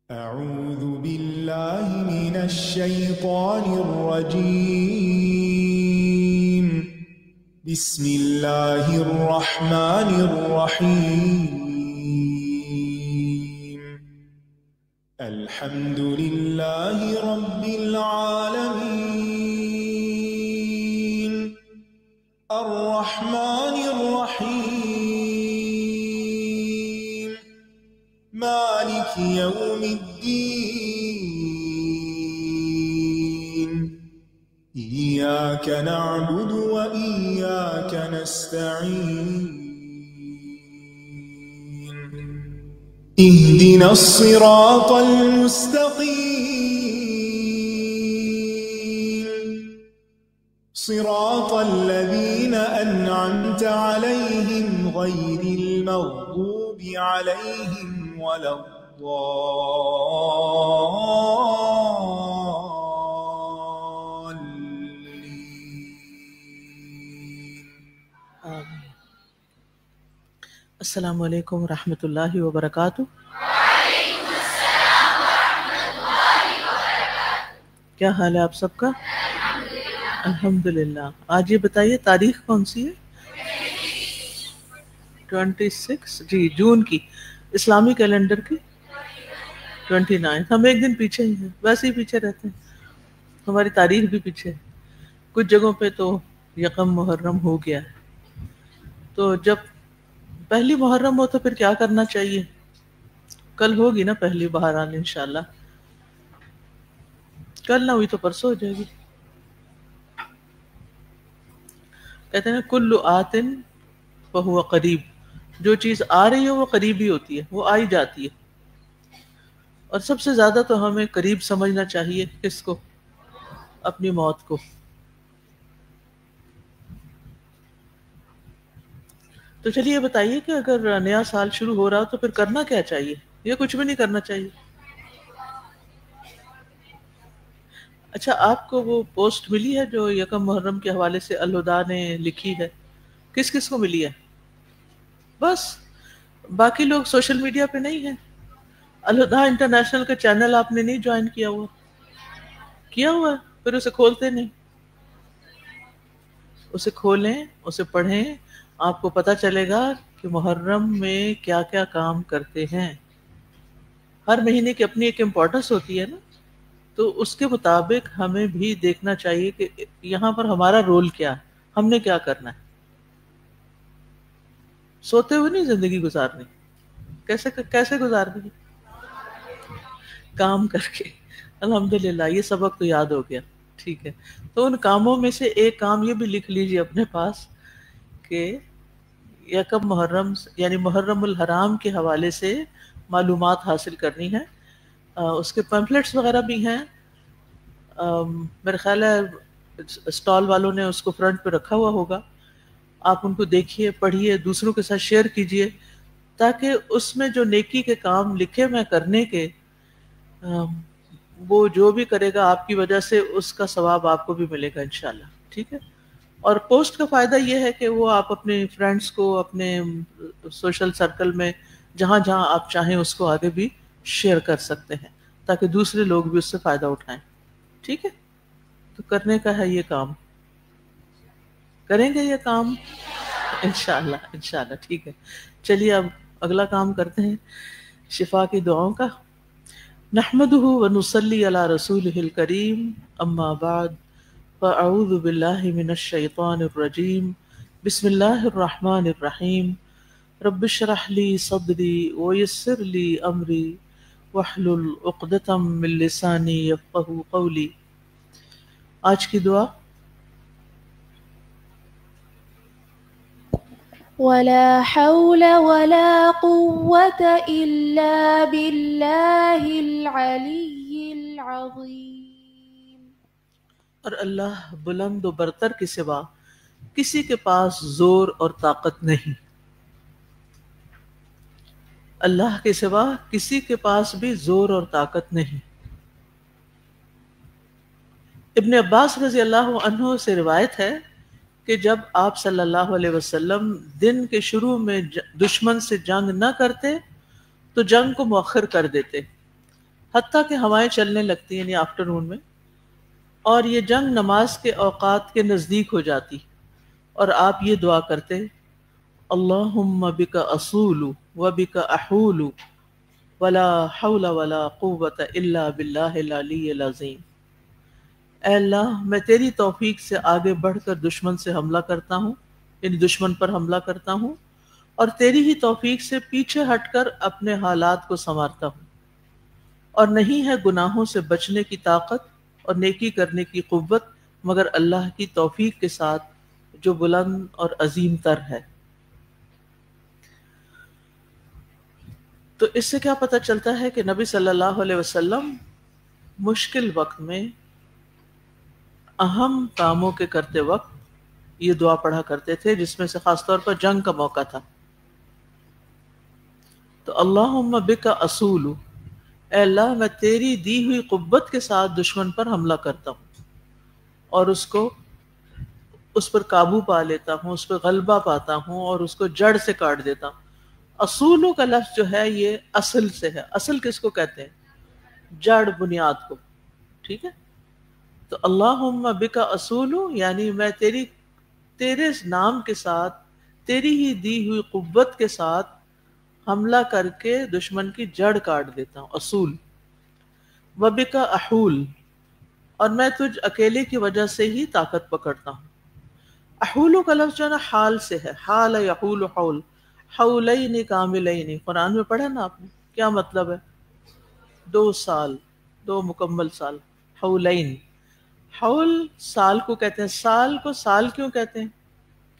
أعوذ بالله من الشيطان الرجيم. بسم الله الرحمن الرحيم. الحمد لله رب العالمين. الرحمن الرحيم. مالك يوم الدين. إياك نعبد وإياك نستعين. اهدنا الصراط المستقيم. صراط الذين أنعمت عليهم غير المغضوب عليهم ولا الضالين. السلام علیکم ورحمۃ اللہ وبرکاتہ۔ کیا حال ہے آپ سب کا؟ الحمدللہ۔ آج یہ بتائیے تاریخ کون سی ہے؟ 26 جی جون کی، اسلامی کیلنڈر کی 29۔ ہم ایک دن پیچھے ہی ہیں، ویسے ہی پیچھے رہتے ہیں، ہماری تاریخ بھی پیچھے ہے۔ کچھ جگہوں پہ تو یکم محرم ہو گیا ہے، تو جب پہلی محرم ہو تو پھر کیا کرنا چاہیے؟ کل ہوگی نا پہلی بہرحال انشاءاللہ، کل نہ ہوئی تو پرسوں ہو جائے گی۔ کہتے ہیں کل آتن فہو قریب، جو چیز آ رہی ہے وہ قریب ہی ہوتی ہے، وہ آئی جاتی ہے۔ اور سب سے زیادہ تو ہمیں قریب سمجھنا چاہیے کس کو؟ اپنی موت کو۔ تو چلیے یہ بتائیے کہ اگر نیا سال شروع ہو رہا ہو تو پھر کرنا کیا چاہیے؟ یہ کچھ بھی نہیں کرنا چاہیے؟ اچھا، آپ کو وہ پوسٹ ملی ہے جو یکم محرم کے حوالے سے الہدا نے لکھی ہے؟ کس کس کو ملی ہے؟ بس باقی لوگ سوشل میڈیا پہ نہیں ہیں؟ الہدا انٹرنیشنل کا چینل آپ نے نہیں جوائن کیا ہوا؟ کیا ہوا پھر اسے کھولتے نہیں۔ اسے کھولیں، اسے پڑھیں، آپ کو پتہ چلے گا کہ محرم میں کیا کیا کام کرتے ہیں۔ ہر مہینے کی اپنی ایک امپورٹنس ہوتی ہے نا، تو اس کے مطابق ہمیں بھی دیکھنا چاہیے کہ یہاں پر ہمارا رول کیا ہے، ہم نے کیا کرنا ہے۔ سوتے ہوئے نہیں زندگی گزارنی۔ کیسے گزارنی ہے؟ کام کر کے۔ الحمدللہ یہ سبق تو یاد ہو گیا، ٹھیک ہے۔ تو ان کاموں میں سے ایک کام یہ بھی لکھ لیجیے اپنے پاس کہ یکم محرم یعنی محرم الحرام کے حوالے سے معلومات حاصل کرنی ہے۔ اس کے پیمفلیٹس وغیرہ بھی ہیں، میرے خیال ہے اسٹال والوں نے اس کو فرنٹ پہ رکھا ہوا ہوگا، آپ ان کو دیکھیے، پڑھیے، دوسروں کے ساتھ شیئر کیجیے، تاکہ اس میں جو نیکی کے کام لکھے میں کرنے کے، وہ جو بھی کرے گا آپ کی وجہ سے اس کا ثواب آپ کو بھی ملے گا انشاءاللہ، ٹھیک ہے۔ اور پوسٹ کا فائدہ یہ ہے کہ وہ آپ اپنے فرینڈس کو، اپنے سوشل سرکل میں جہاں جہاں آپ چاہیں اس کو آگے بھی شیئر کر سکتے ہیں، تاکہ دوسرے لوگ بھی اس سے فائدہ اٹھائیں، ٹھیک ہے۔ تو کرنے کا ہے یہ کام، کریں گے یہ کام انشاءاللہ انشاءاللہ، ٹھیک ہے۔ چلیے اب اگلا کام کرتے ہیں شفا کی دعاؤں کا۔ نحمدہ ونصلی علی رسولہ الکریم، اما بعد، فاعوذ باللہ من الشیطان الرجیم، بسم اللہ الرحمن الرحیم، رب اشرح لی صدری ویسر لی امری واحلل عقدۃ من لسانی یفقہوا قولی۔ آج کی دعا، ولا حول ولا قوة إلا بالله العلي العظيم۔ اور اللہ بلند و برتر کے سوا کسی کے پاس زور اور طاقت نہیں، اللہ کے سوا کسی کے پاس بھی زور اور طاقت نہیں۔ ابن عباس رضی اللہ عنہ سے روایت ہے کہ جب آپ صلی اللہ علیہ وسلم دن کے شروع میں دشمن سے جنگ نہ کرتے تو جنگ کو مؤخر کر دیتے، حتیٰ کہ ہوائیں چلنے لگتی ہیں، یعنی آفٹرنون میں، اور یہ جنگ نماز کے اوقات کے نزدیک ہو جاتی، اور آپ یہ دعا کرتے، اللہم بک اصول و بک احول ولا حول ولا قوت الا باللہ العلی العظیم۔ اے اللہ، میں تیری توفیق سے آگے بڑھ کر دشمن سے حملہ کرتا ہوں، یعنی دشمن پر حملہ کرتا ہوں، اور تیری ہی توفیق سے پیچھے ہٹ کر اپنے حالات کو سنوارتا ہوں، اور نہیں ہے گناہوں سے بچنے کی طاقت اور نیکی کرنے کی قوت مگر اللہ کی توفیق کے ساتھ جو بلند اور عظیم تر ہے۔ تو اس سے کیا پتہ چلتا ہے کہ نبی صلی اللہ علیہ وسلم مشکل وقت میں اہم کاموں کے کرتے وقت یہ دعا پڑھا کرتے تھے، جس میں سے خاص طور پر جنگ کا موقع تھا۔ تو اللہم بک اصول، اے اللہ میں تیری دی ہوئی قوت کے ساتھ دشمن پر حملہ کرتا ہوں اور اس پر قابو پا لیتا ہوں، اس پر غلبہ پاتا ہوں اور اس کو جڑ سے کاٹ دیتا ہوں۔ اصولوں کا لفظ جو ہے یہ اصل سے ہے۔ اصل کس کو کہتے ہیں؟ جڑ، بنیاد کو، ٹھیک ہے؟ تو اللہم بک اصول یعنی میں تیرے نام کے ساتھ، تیری ہی دی ہوئی قوت کے ساتھ حملہ کر کے دشمن کی جڑ کاٹ دیتا ہوں، اصول۔ وبک احول، اور میں تجھ اکیلے کی وجہ سے ہی طاقت پکڑتا ہوں۔ احولو کا لفظ جو ہے نا حال سے ہے، حال یحول حول، حولین کاملین، قرآن میں پڑھا نا آپ نے، کیا مطلب ہے؟ 2 سال، 2 مکمل سال، حولین۔ حول سال کو کہتے ہیں۔ سال کو سال کیوں کہتے ہیں؟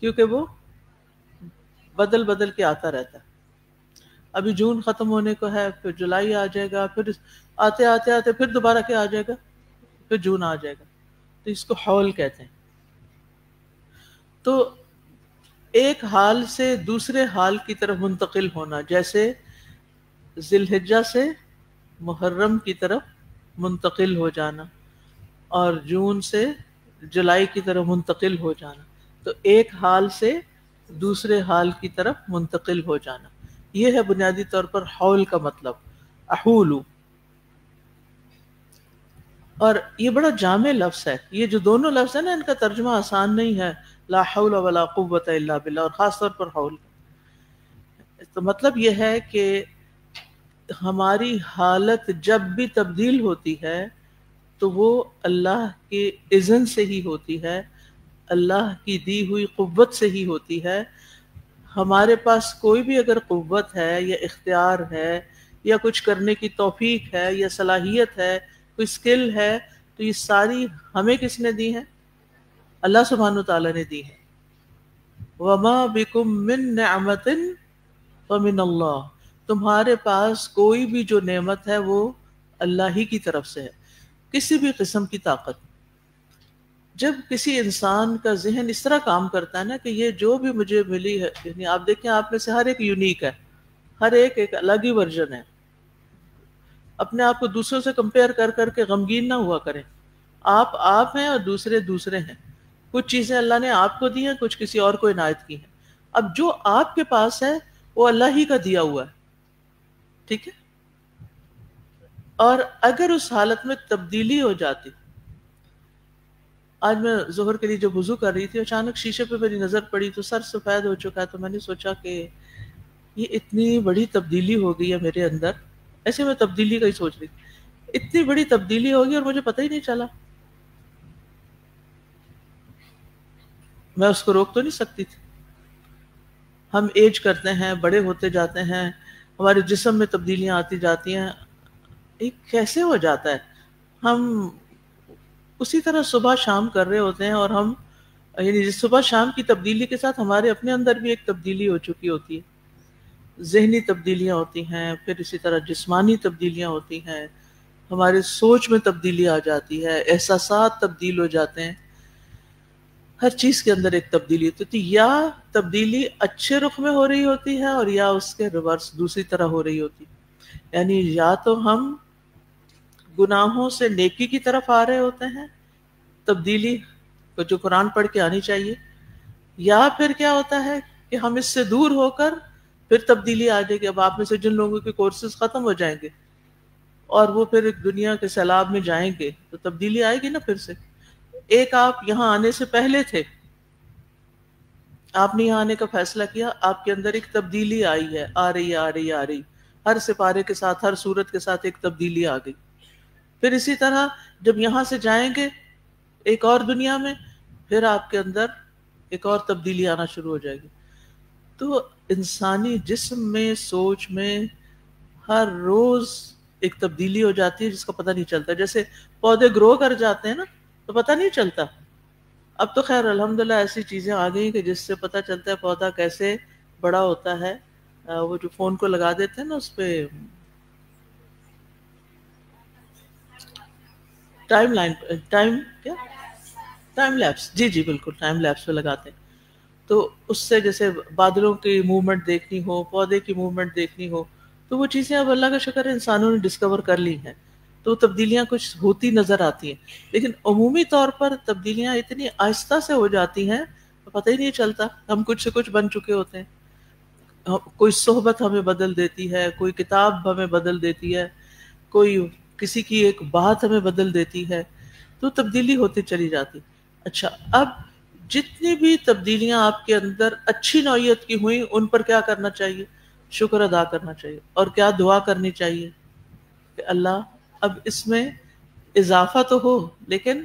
کیونکہ وہ بدل بدل کے آتا رہتا ہے۔ ابھی جون ختم ہونے کو ہے، پھر جولائی آ جائے گا، پھر آتے آتے آتے پھر دوبارہ کیا آ جائے گا؟ پھر جون آ جائے گا۔ تو اس کو حول کہتے ہیں۔ تو ایک حال سے دوسرے حال کی طرف منتقل ہونا، جیسے ذی الحجہ سے محرم کی طرف منتقل ہو جانا اور جون سے جولائی کی طرف منتقل ہو جانا، تو ایک حال سے دوسرے حال کی طرف منتقل ہو جانا، یہ ہے بنیادی طور پر حول کا مطلب، احولو۔ اور یہ بڑا جامع لفظ ہے، یہ جو دونوں لفظ ہیں نا ان کا ترجمہ آسان نہیں ہے، لا حول ولا قوت الا باللہ، اور خاص طور پر حول۔ تو مطلب یہ ہے کہ ہماری حالت جب بھی تبدیل ہوتی ہے تو وہ اللہ کے اذن سے ہی ہوتی ہے، اللہ کی دی ہوئی قوت سے ہی ہوتی ہے۔ ہمارے پاس کوئی بھی اگر قوت ہے یا اختیار ہے یا کچھ کرنے کی توفیق ہے یا صلاحیت ہے، کوئی اسکل ہے، تو یہ ساری ہمیں کس نے دی ہے؟ اللہ سبحانہ تعالیٰ نے دی ہے۔ وما بکم من نعمت فمن اللہ، تمہارے پاس کوئی بھی جو نعمت ہے وہ اللہ ہی کی طرف سے ہے، کسی بھی قسم کی طاقت۔ جب کسی انسان کا ذہن اس طرح کام کرتا ہے نا کہ یہ جو بھی مجھے ملی ہے، یعنی آپ دیکھیں آپ میں سے ہر ایک یونیک ہے، ہر ایک الگ ہی ورژن ہے۔ اپنے آپ کو دوسروں سے کمپیئر کر کر کے غمگین نہ ہوا کریں۔ آپ ہیں اور دوسرے ہیں۔ کچھ چیزیں اللہ نے آپ کو دی ہیں، کچھ کسی اور کو عنایت کی ہیں۔ اب جو آپ کے پاس ہے وہ اللہ ہی کا دیا ہوا ہے، ٹھیک ہے؟ اور اگر اس حالت میں تبدیلی ہو جاتی، آج میں ظہر کے لیے جب وضو کر رہی تھی اچانک شیشے پہ میری نظر پڑی تو سر سفید ہو چکا ہے، تو میں نے سوچا کہ یہ اتنی بڑی تبدیلی ہو گئی ہے میرے اندر، ایسے میں تبدیلی کا ہی سوچ رہی تھی، اتنی بڑی تبدیلی ہوگی اور مجھے پتہ ہی نہیں چلا۔ میں اس کو روک تو نہیں سکتی تھی۔ ہم ایج کرتے ہیں، بڑے ہوتے جاتے ہیں، ہمارے جسم میں تبدیلیاں آتی جاتی ہیں، یہ کیسے ہو جاتا ہے؟ ہم اسی طرح صبح شام کر رہے ہوتے ہیں اور ہم یعنی صبح شام کی تبدیلی کے ساتھ ہمارے اپنے اندر بھی ایک تبدیلی ہو چکی ہوتی ہے، ذہنی تبدیلیاں ہوتی ہیں، پھر اسی طرح جسمانی تبدیلیاں ہوتی ہیں، ہمارے سوچ میں تبدیلی آ جاتی ہے، احساسات تبدیل ہو جاتے ہیں، ہر چیز کے اندر ایک تبدیلی ہوتی ہے۔ یا تبدیلی اچھے رخ میں ہو رہی ہوتی ہے اور یا اس کے ریورس دوسری طرح ہو رہی ہوتی ہے، یعنی یا تو ہم گناہوں سے نیکی کی طرف آ رہے ہوتے ہیں، تبدیلی کو جو قرآن پڑھ کے آنی چاہیے، یا پھر کیا ہوتا ہے کہ ہم اس سے دور ہو کر پھر تبدیلی آ جائے گی۔ اب آپ میں سے جن لوگوں کے کورسز ختم ہو جائیں گے اور وہ پھر ایک دنیا کے سیلاب میں جائیں گے تو تبدیلی آئے گی نا پھر سے. ایک آپ یہاں آنے سے پہلے تھے، آپ نے یہاں آنے کا فیصلہ کیا، آپ کے اندر ایک تبدیلی آئی ہے، آ رہی، ہر سپارے کے ساتھ، ہر صورت کے ساتھ ایک تبدیلی آ گئی. پھر اسی طرح جب یہاں سے جائیں گے ایک اور دنیا میں، پھر آپ کے اندر ایک اور تبدیلی آنا شروع ہو جائے گی. تو انسانی جسم میں، سوچ میں ہر روز ایک تبدیلی ہو جاتی ہے جس کا پتہ نہیں چلتا. جیسے پودے گرو کر جاتے ہیں نا تو پتہ نہیں چلتا. اب تو خیر الحمدللہ ایسی چیزیں آ گئی کہ جس سے پتہ چلتا ہے پودا کیسے بڑا ہوتا ہے. وہ جو فون کو لگا دیتے ہیں نا اس پہ ٹائم لیپس، جی بالکل ٹائم لیپس پہ لگاتے ہیں. تو اس سے جیسے بادلوں کی موومنٹ دیکھنی ہو، پودے کی موومنٹ دیکھنی ہو، تو وہ چیزیں اب اللہ کا شکر ہے انسانوں نے ڈسکور کر لی ہیں. تو تبدیلیاں کچھ ہوتی نظر آتی ہیں، لیکن عمومی طور پر تبدیلیاں اتنی آہستہ سے ہو جاتی ہیں پتہ ہی نہیں چلتا. ہم کچھ سے کچھ بن چکے ہوتے ہیں. کوئی صحبت ہمیں بدل دیتی ہے، کوئی کتاب ہمیں بدل دیتی ہے، کوئی کسی کی ایک بات ہمیں بدل دیتی ہے، تو تبدیلی ہوتی چلی جاتی. اچھا، اب جتنی بھی تبدیلیاں آپ کے اندر اچھی نوعیت کی ہوئیں ان پر کیا کرنا چاہیے؟ شکر ادا کرنا چاہیے. اور کیا دعا کرنی چاہیے کہ اللہ اب اس میں اضافہ تو ہو، لیکن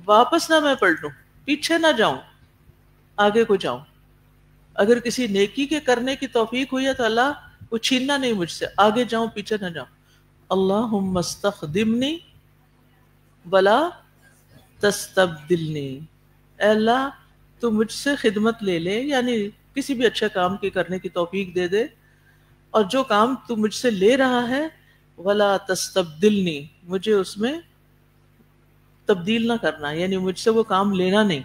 واپس نہ میں پلٹوں، پیچھے نہ جاؤں، آگے کو جاؤں. اگر کسی نیکی کے کرنے کی توفیق ہوئی ہے تو اللہ وہ چھیننا نہیں مجھ سے، آگے جاؤں پیچھے نہ جاؤں. اللہم استخدمنی ولا تستبدلنی. اے اللہ تو مجھ سے خدمت لے لے، یعنی کسی بھی اچھے کام کی کرنے کی توفیق دے دے، اور جو کام تو مجھ سے لے رہا ہے ولا تستبدلنی، مجھے اس میں تبدیل نہ کرنا، یعنی مجھ سے وہ کام لینا نہیں،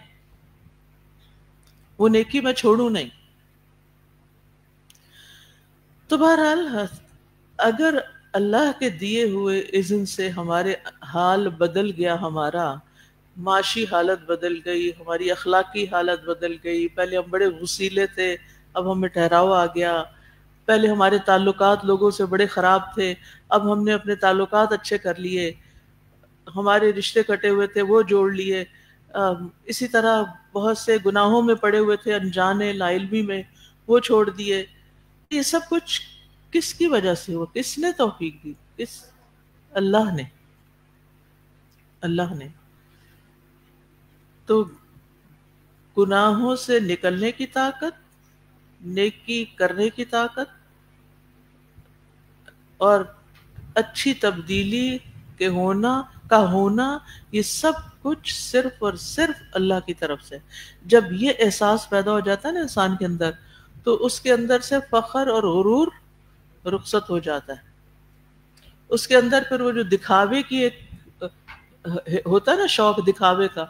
وہ نیکی میں چھوڑوں نہیں. تو بہرحال اگر اللہ کے دیے ہوئے اذن سے ہمارے حال بدل گیا، ہمارا معاشی حالت بدل گئی، ہماری اخلاقی حالت بدل گئی، پہلے ہم بڑے غصیلے تھے اب ہمیں ٹھہراؤ آ گیا، پہلے ہمارے تعلقات لوگوں سے بڑے خراب تھے اب ہم نے اپنے تعلقات اچھے کر لیے، ہمارے رشتے کٹے ہوئے تھے وہ جوڑ لیے، اسی طرح بہت سے گناہوں میں پڑے ہوئے تھے انجانے لا علمی میں، وہ چھوڑ دیے. یہ سب کچھ کس کی وجہ سے ہوا؟ کس نے توفیق دی؟ اللہ نے. اللہ نے. تو گناہوں سے نکلنے کی طاقت، نیکی کرنے کی طاقت اور اچھی تبدیلی کے ہونا یہ سب کچھ صرف اور صرف اللہ کی طرف سے. جب یہ احساس پیدا ہو جاتا ہے نا انسان کے اندر تو اس کے اندر سے فخر اور غرور رخصت ہو جاتا ہے. اس کے اندر پھر وہ جو دکھاوے کی ایک ہوتا ہے نا شوق دکھاوے کا،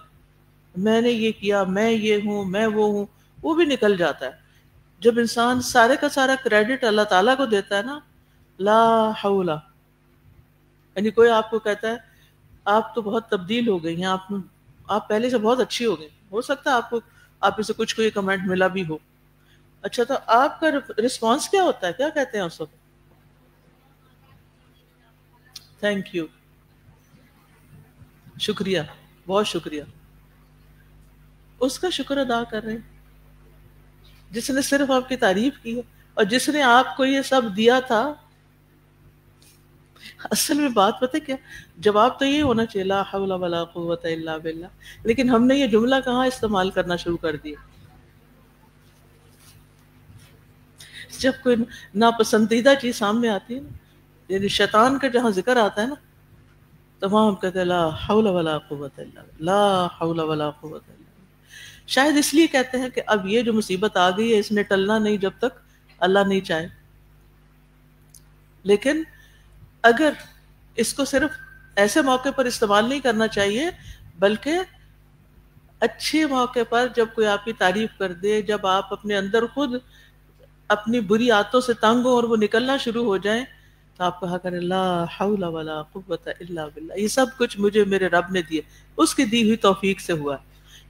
میں نے یہ کیا، میں یہ ہوں، میں وہ ہوں، وہ بھی نکل جاتا ہے. جب انسان سارے کا سارا کریڈٹ اللہ تعالیٰ کو دیتا ہے نا، لا حول، یعنی کوئی آپ کو کہتا ہے آپ تو بہت تبدیل ہو گئی ہیں، آپ پہلے سے بہت اچھی ہو گئی، ہو سکتا ہے آپ میں سے کچھ کو یہ کمنٹ ملا بھی ہو. اچھا تو آپ کا رسپانس کیا ہوتا ہے؟ کیا کہتے ہیں اس وقت؟ تھینک یو، شکریہ، بہت شکریہ. اس کا شکر ادا کر رہے ہیں جس نے صرف آپ کی تعریف کی ہے اور جس نے آپ کو یہ سب دیا تھا. اصل میں بات پتہ کیا، جواب تو یہ ہونا چاہیے لا حول ولا قوت الا باللہ، لیکن ہم نے یہ جملہ کہاں استعمال کرنا شروع کر دیا. جب کوئی ناپسندیدہ چیز سامنے آتی ہے نا، یعنی شیطان کا جہاں ذکر آتا ہے نا، تمام کہتے ہیں لا حول ولا قوت الا باللہ، لا حول ولا قوت الا باللہ. شاید اس لیے کہتے ہیں کہ اب یہ جو مصیبت آ گئی ہے اس نے ٹلنا نہیں جب تک اللہ نہیں چاہے. لیکن اگر اس کو صرف ایسے موقع پر استعمال نہیں کرنا چاہیے، بلکہ اچھے موقع پر جب کوئی آپ کی تعریف کر دے، جب آپ اپنے اندر خود اپنی بری عادتوں سے تنگ ہو اور وہ نکلنا شروع ہو جائیں تو آپ کہا کریں لا حول ولا قوت الا باللہ، یہ سب کچھ مجھے میرے رب نے دیے، اس کی دی ہوئی توفیق سے ہوا.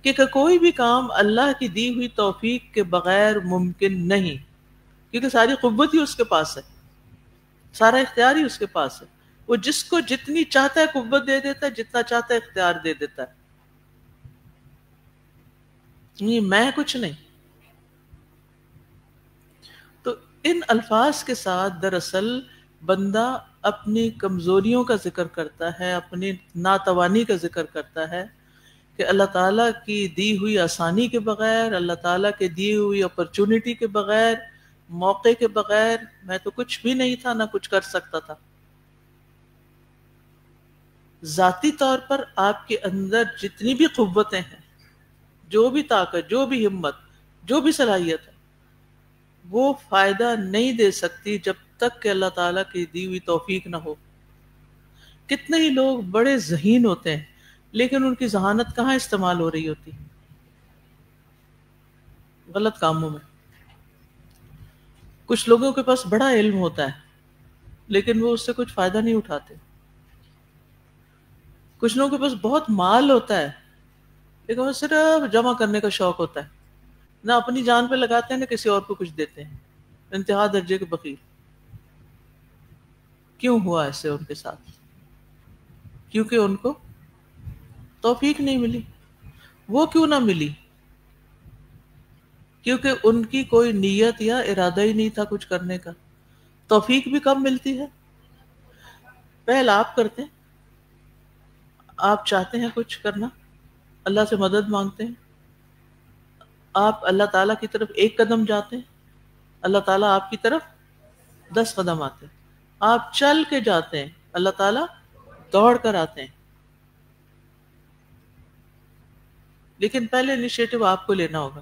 کیونکہ کوئی بھی کام اللہ کی دی ہوئی توفیق کے بغیر ممکن نہیں، کیونکہ ساری قوت ہی اس کے پاس ہے، سارا اختیار ہی اس کے پاس ہے. وہ جس کو جتنی چاہتا ہے قوت دے دیتا ہے، جتنا چاہتا ہے اختیار دے دیتا ہے. یہ میں کچھ نہیں. تو ان الفاظ کے ساتھ دراصل بندہ اپنی کمزوریوں کا ذکر کرتا ہے، اپنی ناتوانی کا ذکر کرتا ہے کہ اللہ تعالیٰ کی دی ہوئی آسانی کے بغیر، اللہ تعالیٰ کے دی ہوئی اپرچونٹی کے بغیر، موقع کے بغیر میں تو کچھ بھی نہیں تھا، نہ کچھ کر سکتا تھا. ذاتی طور پر آپ کے اندر جتنی بھی قوتیں ہیں، جو بھی طاقت، جو بھی ہمت، جو بھی صلاحیت ہے، وہ فائدہ نہیں دے سکتی جب تک کہ اللہ تعالیٰ کی دی ہوئی توفیق نہ ہو. کتنے ہی لوگ بڑے ذہین ہوتے ہیں لیکن ان کی ذہانت کہاں استعمال ہو رہی ہوتی؟ غلط کاموں میں. کچھ لوگوں کے پاس بڑا علم ہوتا ہے لیکن وہ اس سے کچھ فائدہ نہیں اٹھاتے. کچھ لوگوں کے پاس بہت مال ہوتا ہے لیکن وہ صرف جمع کرنے کا شوق ہوتا ہے، نہ اپنی جان پہ لگاتے ہیں نہ کسی اور کو کچھ دیتے ہیں. انتہا درجے کے بخیل. کیوں ہوا ایسے ان کے ساتھ؟ کیونکہ ان کو توفیق نہیں ملی. وہ کیوں نہ ملی؟ کیونکہ ان کی کوئی نیت یا ارادہ ہی نہیں تھا کچھ کرنے کا. توفیق بھی کب ملتی ہے؟ پہل آپ کرتے ہیں، آپ چاہتے ہیں کچھ کرنا، اللہ سے مدد مانگتے ہیں، آپ اللہ تعالیٰ کی طرف ایک قدم جاتے ہیں، اللہ تعالیٰ آپ کی طرف 10 قدم آتے ہیں. آپ چل کے جاتے ہیں، اللہ تعالیٰ دوڑ کر آتے ہیں. لیکن پہلے انیشیٹو آپ کو لینا ہوگا.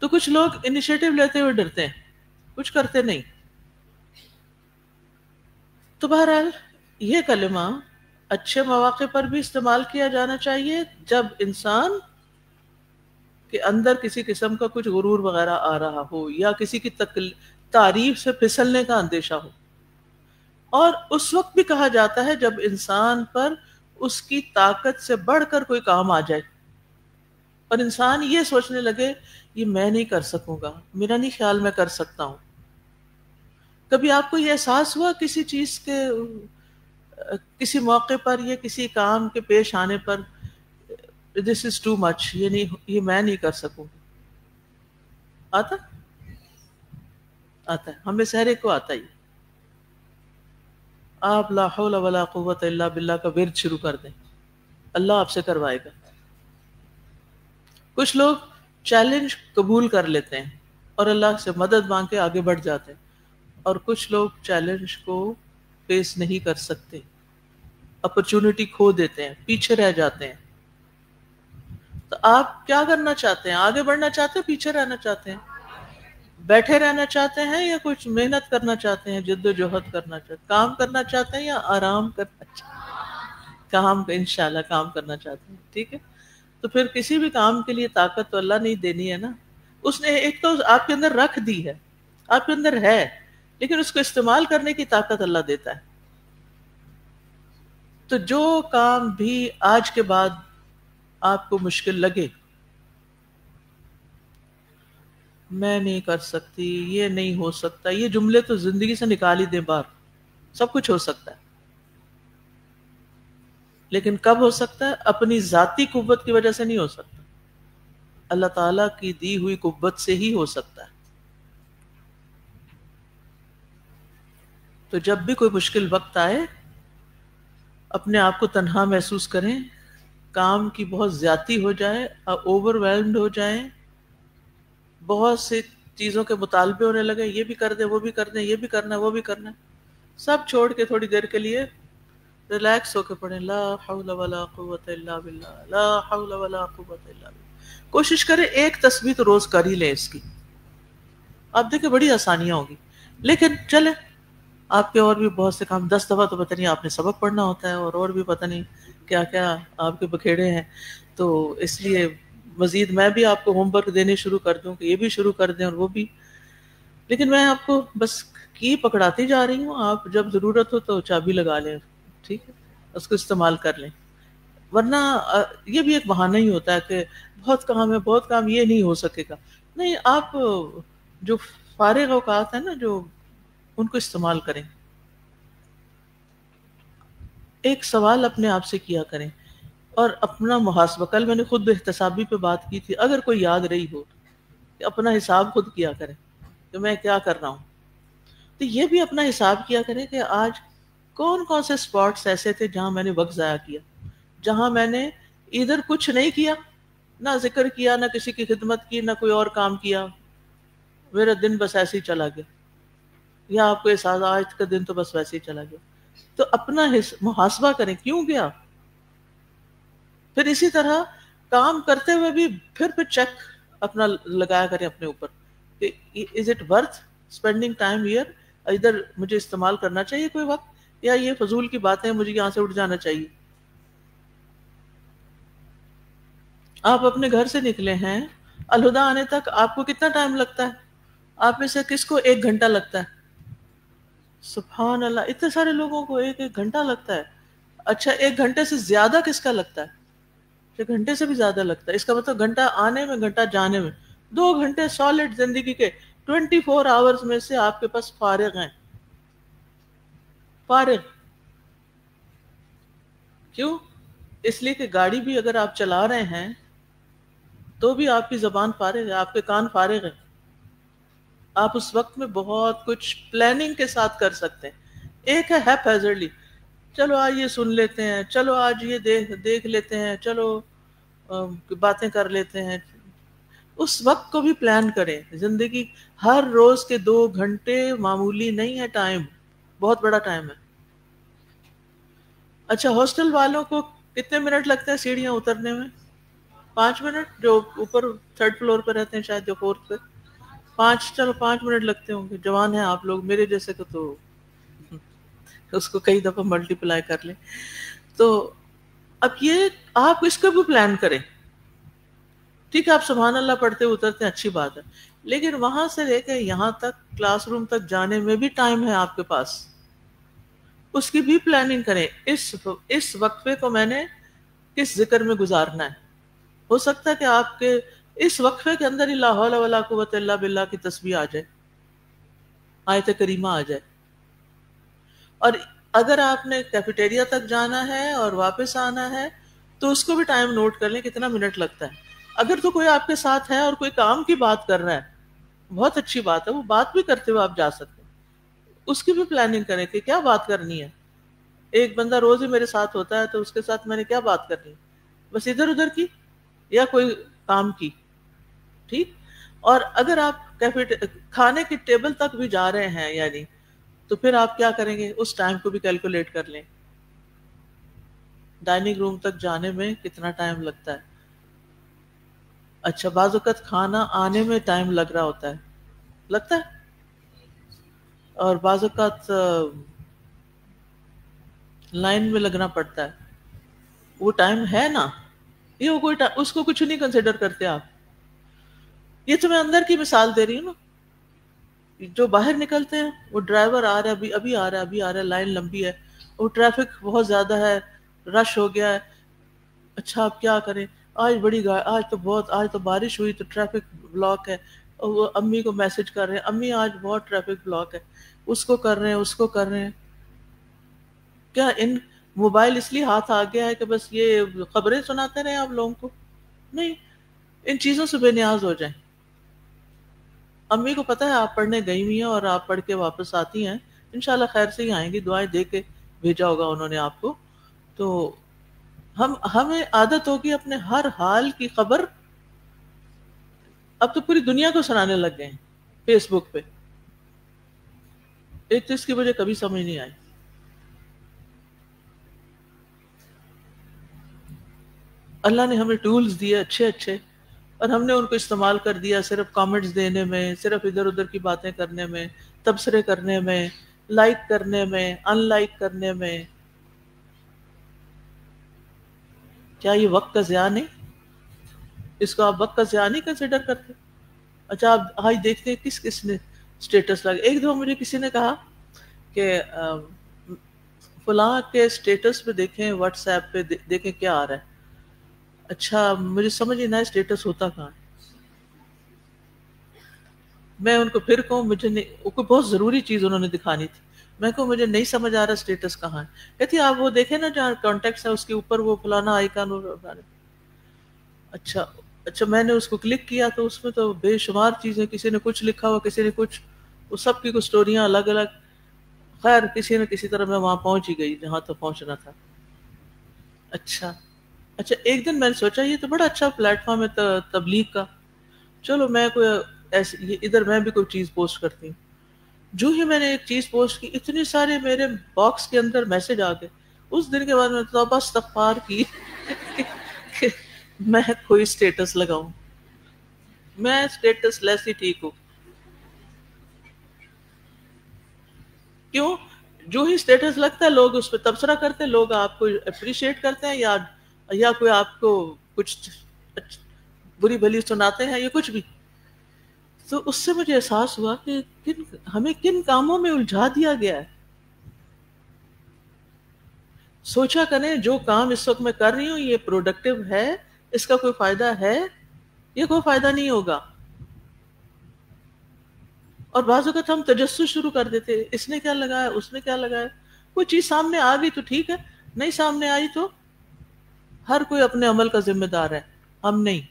تو کچھ لوگ انیشیٹو لیتے ہوئے ڈرتے ہیں، کچھ کرتے نہیں. تو بہرحال یہ کلمہ اچھے مواقع پر بھی استعمال کیا جانا چاہیے جب انسان کے اندر کسی قسم کا کچھ غرور وغیرہ آ رہا ہو یا کسی کی تعریف سے پھسلنے کا اندیشہ ہو. اور اس وقت بھی کہا جاتا ہے جب انسان پر اس کی طاقت سے بڑھ کر کوئی کام آ جائے اور انسان یہ سوچنے لگے یہ میں نہیں کر سکوں گا، میرا نہیں خیال میں کر سکتا ہوں. کبھی آپ کو یہ احساس ہوا کسی چیز کے کسی موقع پر یا کسی کام کے پیش آنے پر دس از ٹو مچ، یہ میں نہیں کر سکوں گا؟ آتا ہے ہمیں سے ہر ایک کو آتا ہی. آپ لا حول ولا قوت الا باللہ کا ورد شروع کر دیں، اللہ آپ سے کروائے گا. کچھ لوگ چیلنج قبول کر لیتے ہیں اور اللہ سے مدد مانگ کے آگے بڑھ جاتے ہیں، اور کچھ لوگ چیلنج کو فیس نہیں کر سکتے، اپرچونٹی کھو دیتے ہیں، پیچھے رہ جاتے ہیں. تو آپ کیا کرنا چاہتے ہیں؟ آگے بڑھنا چاہتے ہیں، پیچھے رہنا چاہتے ہیں، بیٹھے رہنا چاہتے ہیں یا کچھ محنت کرنا چاہتے ہیں، جد و جہد کرنا چاہتے ہیں، کام کرنا چاہتے ہیں یا آرام کرنا چاہتے ہیں؟ انشاءاللہ کام کرنا چاہتے ہیں. ٹھیک ہے، تو پھر کسی بھی کام کے لیے طاقت تو اللہ نہیں دینی ہے نا. اس نے ایک تو آپ کے اندر رکھ دی ہے، آپ کے اندر ہے، لیکن اس کو استعمال کرنے کی طاقت اللہ دیتا ہے. تو جو کام بھی آج کے بعد آپ کو مشکل لگے، میں نہیں کر سکتی، یہ نہیں ہو سکتا، یہ جملے تو زندگی سے نکال ہی دیں باہر. سب کچھ ہو سکتا ہے، لیکن کب ہو سکتا ہے؟ اپنی ذاتی قوت کی وجہ سے نہیں ہو سکتا، اللہ تعالیٰ کی دی ہوئی قوت سے ہی ہو سکتا ہے. تو جب بھی کوئی مشکل وقت آئے، اپنے آپ کو تنہا محسوس کریں، کام کی بہت زیادتی ہو جائے، اوور ویلمڈ ہو جائیں، بہت سی چیزوں کے مطالبے ہونے لگے، یہ بھی کر دیں، وہ بھی کر دیں، یہ بھی کرنا ہے، وہ بھی کرنا ہے، سب چھوڑ کے تھوڑی دیر کے لیے ریلیکس ہو کے پڑھیں لا حول ولا قوت الا باللہ، لا حول ولا قوت الا باللہ. کوشش کریں ایک تسبیح تو روز کر ہی لیں اس کی، آپ دیکھیں بڑی آسانیاں ہوگی. لیکن چلیں، آپ کے اور بھی بہت سے کام، 10 دفعہ تو پتہ نہیں آپ نے سبق پڑھنا ہوتا ہے اور بھی پتہ نہیں کیا کیا آپ کے بکھیڑے ہیں. تو اس لیے مزید میں بھی آپ کو ہوم ورک دینے شروع کر دوں کہ یہ بھی شروع کر دیں اور وہ بھی. لیکن میں آپ کو بس کی پکڑاتی جا رہی ہوں، آپ جب ضرورت ہو تو چابی لگا لیں، ٹھیک ہے، اس کو استعمال کر لیں. ورنہ یہ بھی ایک بہانہ ہی ہوتا ہے کہ بہت کام ہے، بہت کام، یہ نہیں ہو سکے گا. نہیں، آپ جو فارغ اوقات ہیں نا، جو ان کو استعمال کریں. ایک سوال اپنے آپ سے کیا کریں اور اپنا محاسبہ. کل میں نے خود احتسابی پہ بات کی تھی، اگر کوئی یاد رہی ہو کہ اپنا حساب خود کیا کریں کہ میں کیا کر رہا ہوں. تو یہ بھی اپنا حساب کیا کریں کہ آج کون کون سے اسپاٹس ایسے تھے جہاں میں نے وقت ضائع کیا، جہاں میں نے ادھر کچھ نہیں کیا، نہ ذکر کیا، نہ کسی کی خدمت کی، نہ کوئی اور کام کیا، میرا دن بس ایسے ہی چلا گیا، یا آپ کو احساس آج کا دن تو بس ویسے ہی چلا گیا. تو اپنا محاسبہ کریں کیوں گیا. پھر اسی طرح کام کرتے ہوئے بھی پھر چیک اپنا لگایا کریں اپنے اوپر کہ is it worth spending time here, ادھر مجھے استعمال کرنا چاہیے کوئی وقت، یا یہ فضول کی باتیں مجھے یہاں سے اٹھ جانا چاہیے. آپ اپنے گھر سے نکلے ہیں، الہدی آنے تک آپ کو کتنا ٹائم لگتا ہے؟ آپ میں سے کس کو 1 گھنٹہ لگتا ہے؟ سبحان اللہ، اتنے سارے لوگوں کو 1 گھنٹہ لگتا ہے. اچھا 1 گھنٹے سے زیادہ کس کا لگتا ہے؟ 1 گھنٹے سے بھی زیادہ لگتا ہے. اس کا مطلب گھنٹہ آنے میں، گھنٹہ جانے میں، 2 گھنٹے سالڈ زندگی کے 24 آورز میں سے آپ کے پاس فارغ ہیں. فارغ کیوں؟ اس لیے کہ گاڑی بھی اگر آپ چلا رہے ہیں تو بھی آپ کی زبان فارغ ہے، آپ کے کان فارغ ہیں. آپ اس وقت میں بہت کچھ پلاننگ کے ساتھ کر سکتے ہیں. ایک ہے ہیپ ہیزرلی، چلو آج یہ سن لیتے ہیں، چلو آج یہ دیکھ لیتے ہیں، چلو باتیں کر لیتے ہیں. اس وقت کو بھی پلان کریں. زندگی ہر روز کے 2 گھنٹے معمولی نہیں ہے، ٹائم بہت بڑا ٹائم ہے. اچھا ہاسٹل والوں کو کتنے منٹ لگتے ہیں سیڑھیاں اترنے میں؟ 5 منٹ. جو اوپر 3rd فلور پہ رہتے ہیں شاید، جو 4th پہ 5 منٹ لگتے ہوں گے. جوان ہیں آپ لوگ، میرے جیسے کو تو اس کو کئی دفعہ ملٹی پلائی کر لیں. تو اب یہ آپ اس کو بھی پلان کریں. ٹھیک ہے آپ سبحان اللہ پڑھتے اترتے ہیں، اچھی بات ہے، لیکن وہاں سے لے کے یہاں تک کلاس روم تک جانے میں بھی ٹائم ہے آپ کے پاس، اس کی بھی پلاننگ کریں. اس وقفے کو میں نے کس ذکر میں گزارنا ہے. ہو سکتا ہے کہ آپ کے اس وقفے کے اندر ہی لا حول ولا قوت الا باللہ کی تسبیح آ جائے، آیت کریمہ آ جائے. اور اگر آپ نے کیفیٹیریا تک جانا ہے اور واپس آنا ہے تو اس کو بھی ٹائم نوٹ کر لیں کتنا منٹ لگتا ہے. اگر تو کوئی آپ کے ساتھ ہے اور کوئی کام کی بات کر رہا ہے، بہت اچھی بات ہے، وہ بات بھی کرتے ہوئے آپ جا سکتے ہیں. اس کی بھی پلاننگ کریں کہ کیا بات کرنی ہے. ایک بندہ روز ہی میرے ساتھ ہوتا ہے تو اس کے ساتھ میں نے کیا بات کرنی ہے، بس ادھر ادھر کی یا کوئی کام کی. ٹھیک. اور اگر آپ کھانے کی ٹیبل تک بھی جا رہے ہیں یعنی، تو پھر آپ کیا کریں گے، اس ٹائم کو بھی کیلکولیٹ کر لیں. ڈائننگ روم تک جانے میں کتنا ٹائم لگتا ہے. اچھا بعض اوقات کھانا آنے میں ٹائم لگ رہا ہوتا ہے، لگتا ہے، اور بعض اوقات لائن میں لگنا پڑتا ہے. وہ ٹائم ہے نا، یہ کوئی اس کو کچھ نہیں کنسیڈر کرتے آپ. یہ تو میں اندر کی مثال دے رہی ہوں نا. جو باہر نکلتے ہیں وہ ڈرائیور آ رہا ہے، ابھی آ رہا ہے، ابھی آ رہا ہے، لائن لمبی ہے، وہ ٹریفک بہت زیادہ ہے، رش ہو گیا ہے. اچھا آپ کیا کریں، آج آج تو بارش ہوئی تو ٹریفک بلاک ہے. اور وہ امی کو میسج کر رہے ہیں، امی آج بہت ٹریفک بلاک ہے، اس کو کر رہے ہیں، اس کو کر رہے ہیں. کیا ان موبائل اس لیے ہاتھ آ گیا ہے کہ بس یہ خبریں سناتے رہے آپ لوگوں کو؟ نہیں، ان چیزوں سے بے نیاز ہو جائیں. امی کو پتا ہے آپ پڑھنے گئی ہوئی ہیں اور آپ پڑھ کے واپس آتی ہیں، انشاءاللہ خیر سے ہی آئیں گی، دعائیں دے کے بھیجا ہوگا انہوں نے آپ کو. تو ہمیں عادت ہوگی اپنے ہر حال کی خبر، اب تو پوری دنیا کو سنانے لگ گئے ہیں فیس بک پہ. ایک تو اس کی وجہ کبھی سمجھ نہیں آئی. اللہ نے ہمیں ٹولز دیے اچھے اچھے، اور ہم نے ان کو استعمال کر دیا صرف کامنٹس دینے میں، صرف ادھر ادھر کی باتیں کرنے میں، تبصرے کرنے میں، لائک کرنے میں، ان لائک کرنے میں. کیا یہ وقت کا ضیاع نہیں؟ اس کو آپ وقت کا ضیاع نہیں کنسیڈر کرتے؟ اچھا آپ آج دیکھتے ہیں کس نے اسٹیٹس لگا. ایک دفعہ مجھے کسی نے کہا کہ فلاں کے اسٹیٹس پہ دیکھیں، واٹس ایپ پہ دیکھیں کیا آ رہا ہے. اچھا مجھے سمجھ نہیں آیا اسٹیٹس ہوتا کہاں ہے. میں ان کو پھر کہوں، مجھے نہیں، کوئی بہت ضروری چیز انہوں نے دکھانی تھی، میں کو مجھے نہیں سمجھ آ رہا اسٹیٹس کہاں ہے. کہتی آپ وہ دیکھیں نا جہاں کانٹیکٹس ہے اس کے اوپر وہ فلانا آئیکن. اچھا اچھا میں نے اس کو کلک کیا تو اس میں تو بے شمار چیزیں, کسی نے کچھ لکھا ہوا, کسی نے کچھ, وہ سب کی کچھ سٹوریاں الگ الگ. خیر کسی نہ کسی طرح میں وہاں پہنچ ہی گئی جہاں تو پہنچنا تھا. اچھا اچھا ایک دن میں نے سوچا یہ تو بڑا اچھا پلیٹ فارم ہے تبلیغ کا, چلو میں کوئی ایسے ادھر میں بھی کوئی چیز پوسٹ کرتی ہوں. جو ہی میں نے ایک چیز پوسٹ کی اتنے سارے میرے باکس کے اندر میسج آ گئے. اس دن کے بعد میں توبہ استغفار کی کہ میں کوئی اسٹیٹس لگاؤں, میں اسٹیٹس لیس ہی ٹھیک ہوں. کیوں؟ جو ہی اسٹیٹس لگتا ہے لوگ اس پہ تبصرہ کرتے ہیں, لوگ آپ کو اپریشیٹ کرتے ہیں یا کوئی آپ کو کچھ بری بھلی سناتے ہیں یا کچھ بھی. تو اس سے مجھے احساس ہوا کہ ہمیں کن کاموں میں الجھا دیا گیا ہے. سوچا کریں جو کام اس وقت میں کر رہی ہوں یہ پروڈکٹیو ہے, اس کا کوئی فائدہ ہے, یہ کوئی فائدہ نہیں ہوگا. اور بعض اوقات ہم تجسس شروع کر دیتے, اس نے کیا لگایا, اس نے کیا لگایا. کوئی چیز سامنے آ گئی تو ٹھیک ہے, نہیں سامنے آئی تو ہر کوئی اپنے عمل کا ذمہ دار ہے, ہم نہیں.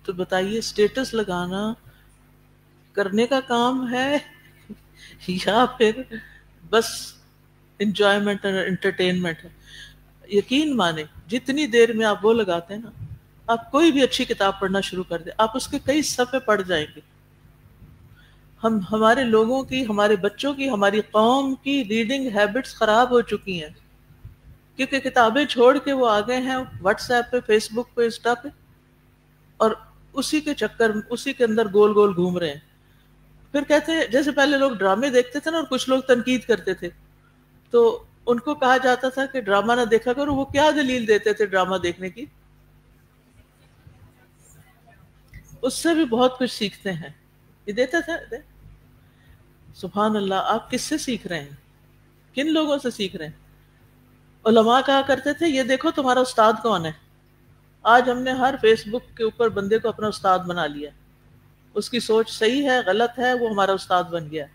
تو بتائیے اسٹیٹس لگانا کرنے کا کام ہے یا پھر بس انجوائمنٹ اور انٹرٹینمنٹ ہے. یقین مانے جتنی دیر میں آپ وہ لگاتے ہیں نا, آپ کوئی بھی اچھی کتاب پڑھنا شروع کر دیں, آپ اس کے کئی صفحے پڑھ جائیں گے. ہمارے لوگوں کی, ہمارے بچوں کی, ہماری قوم کی ریڈنگ ہیبٹس خراب ہو چکی ہیں, کیونکہ کتابیں چھوڑ کے وہ آ گئے ہیں واٹس ایپ پہ, فیس بک پہ, انسٹا پہ, اور اسی کے چکر اسی کے اندر گول گول گھوم رہے ہیں. پھر کہتے ہیں جیسے پہلے لوگ ڈرامے دیکھتے تھے نا, اور کچھ لوگ تنقید کرتے تھے, تو ان کو کہا جاتا تھا کہ ڈرامہ نہ دیکھا کرو. وہ کیا دلیل دیتے تھے ڈرامہ دیکھنے کی؟ اس سے بھی بہت کچھ سیکھتے ہیں, یہ دیتے تھے. سبحان اللہ, آپ کس سے سیکھ رہے ہیں, کن لوگوں سے سیکھ رہے ہیں؟ علماء کہا کرتے تھے یہ دیکھو تمہارا استاد کون ہے. آج ہم نے ہر فیس بک کے اوپر بندے کو اپنا استاد بنا لیا. اس کی سوچ صحیح ہے غلط ہے, وہ ہمارا استاد بن گیا.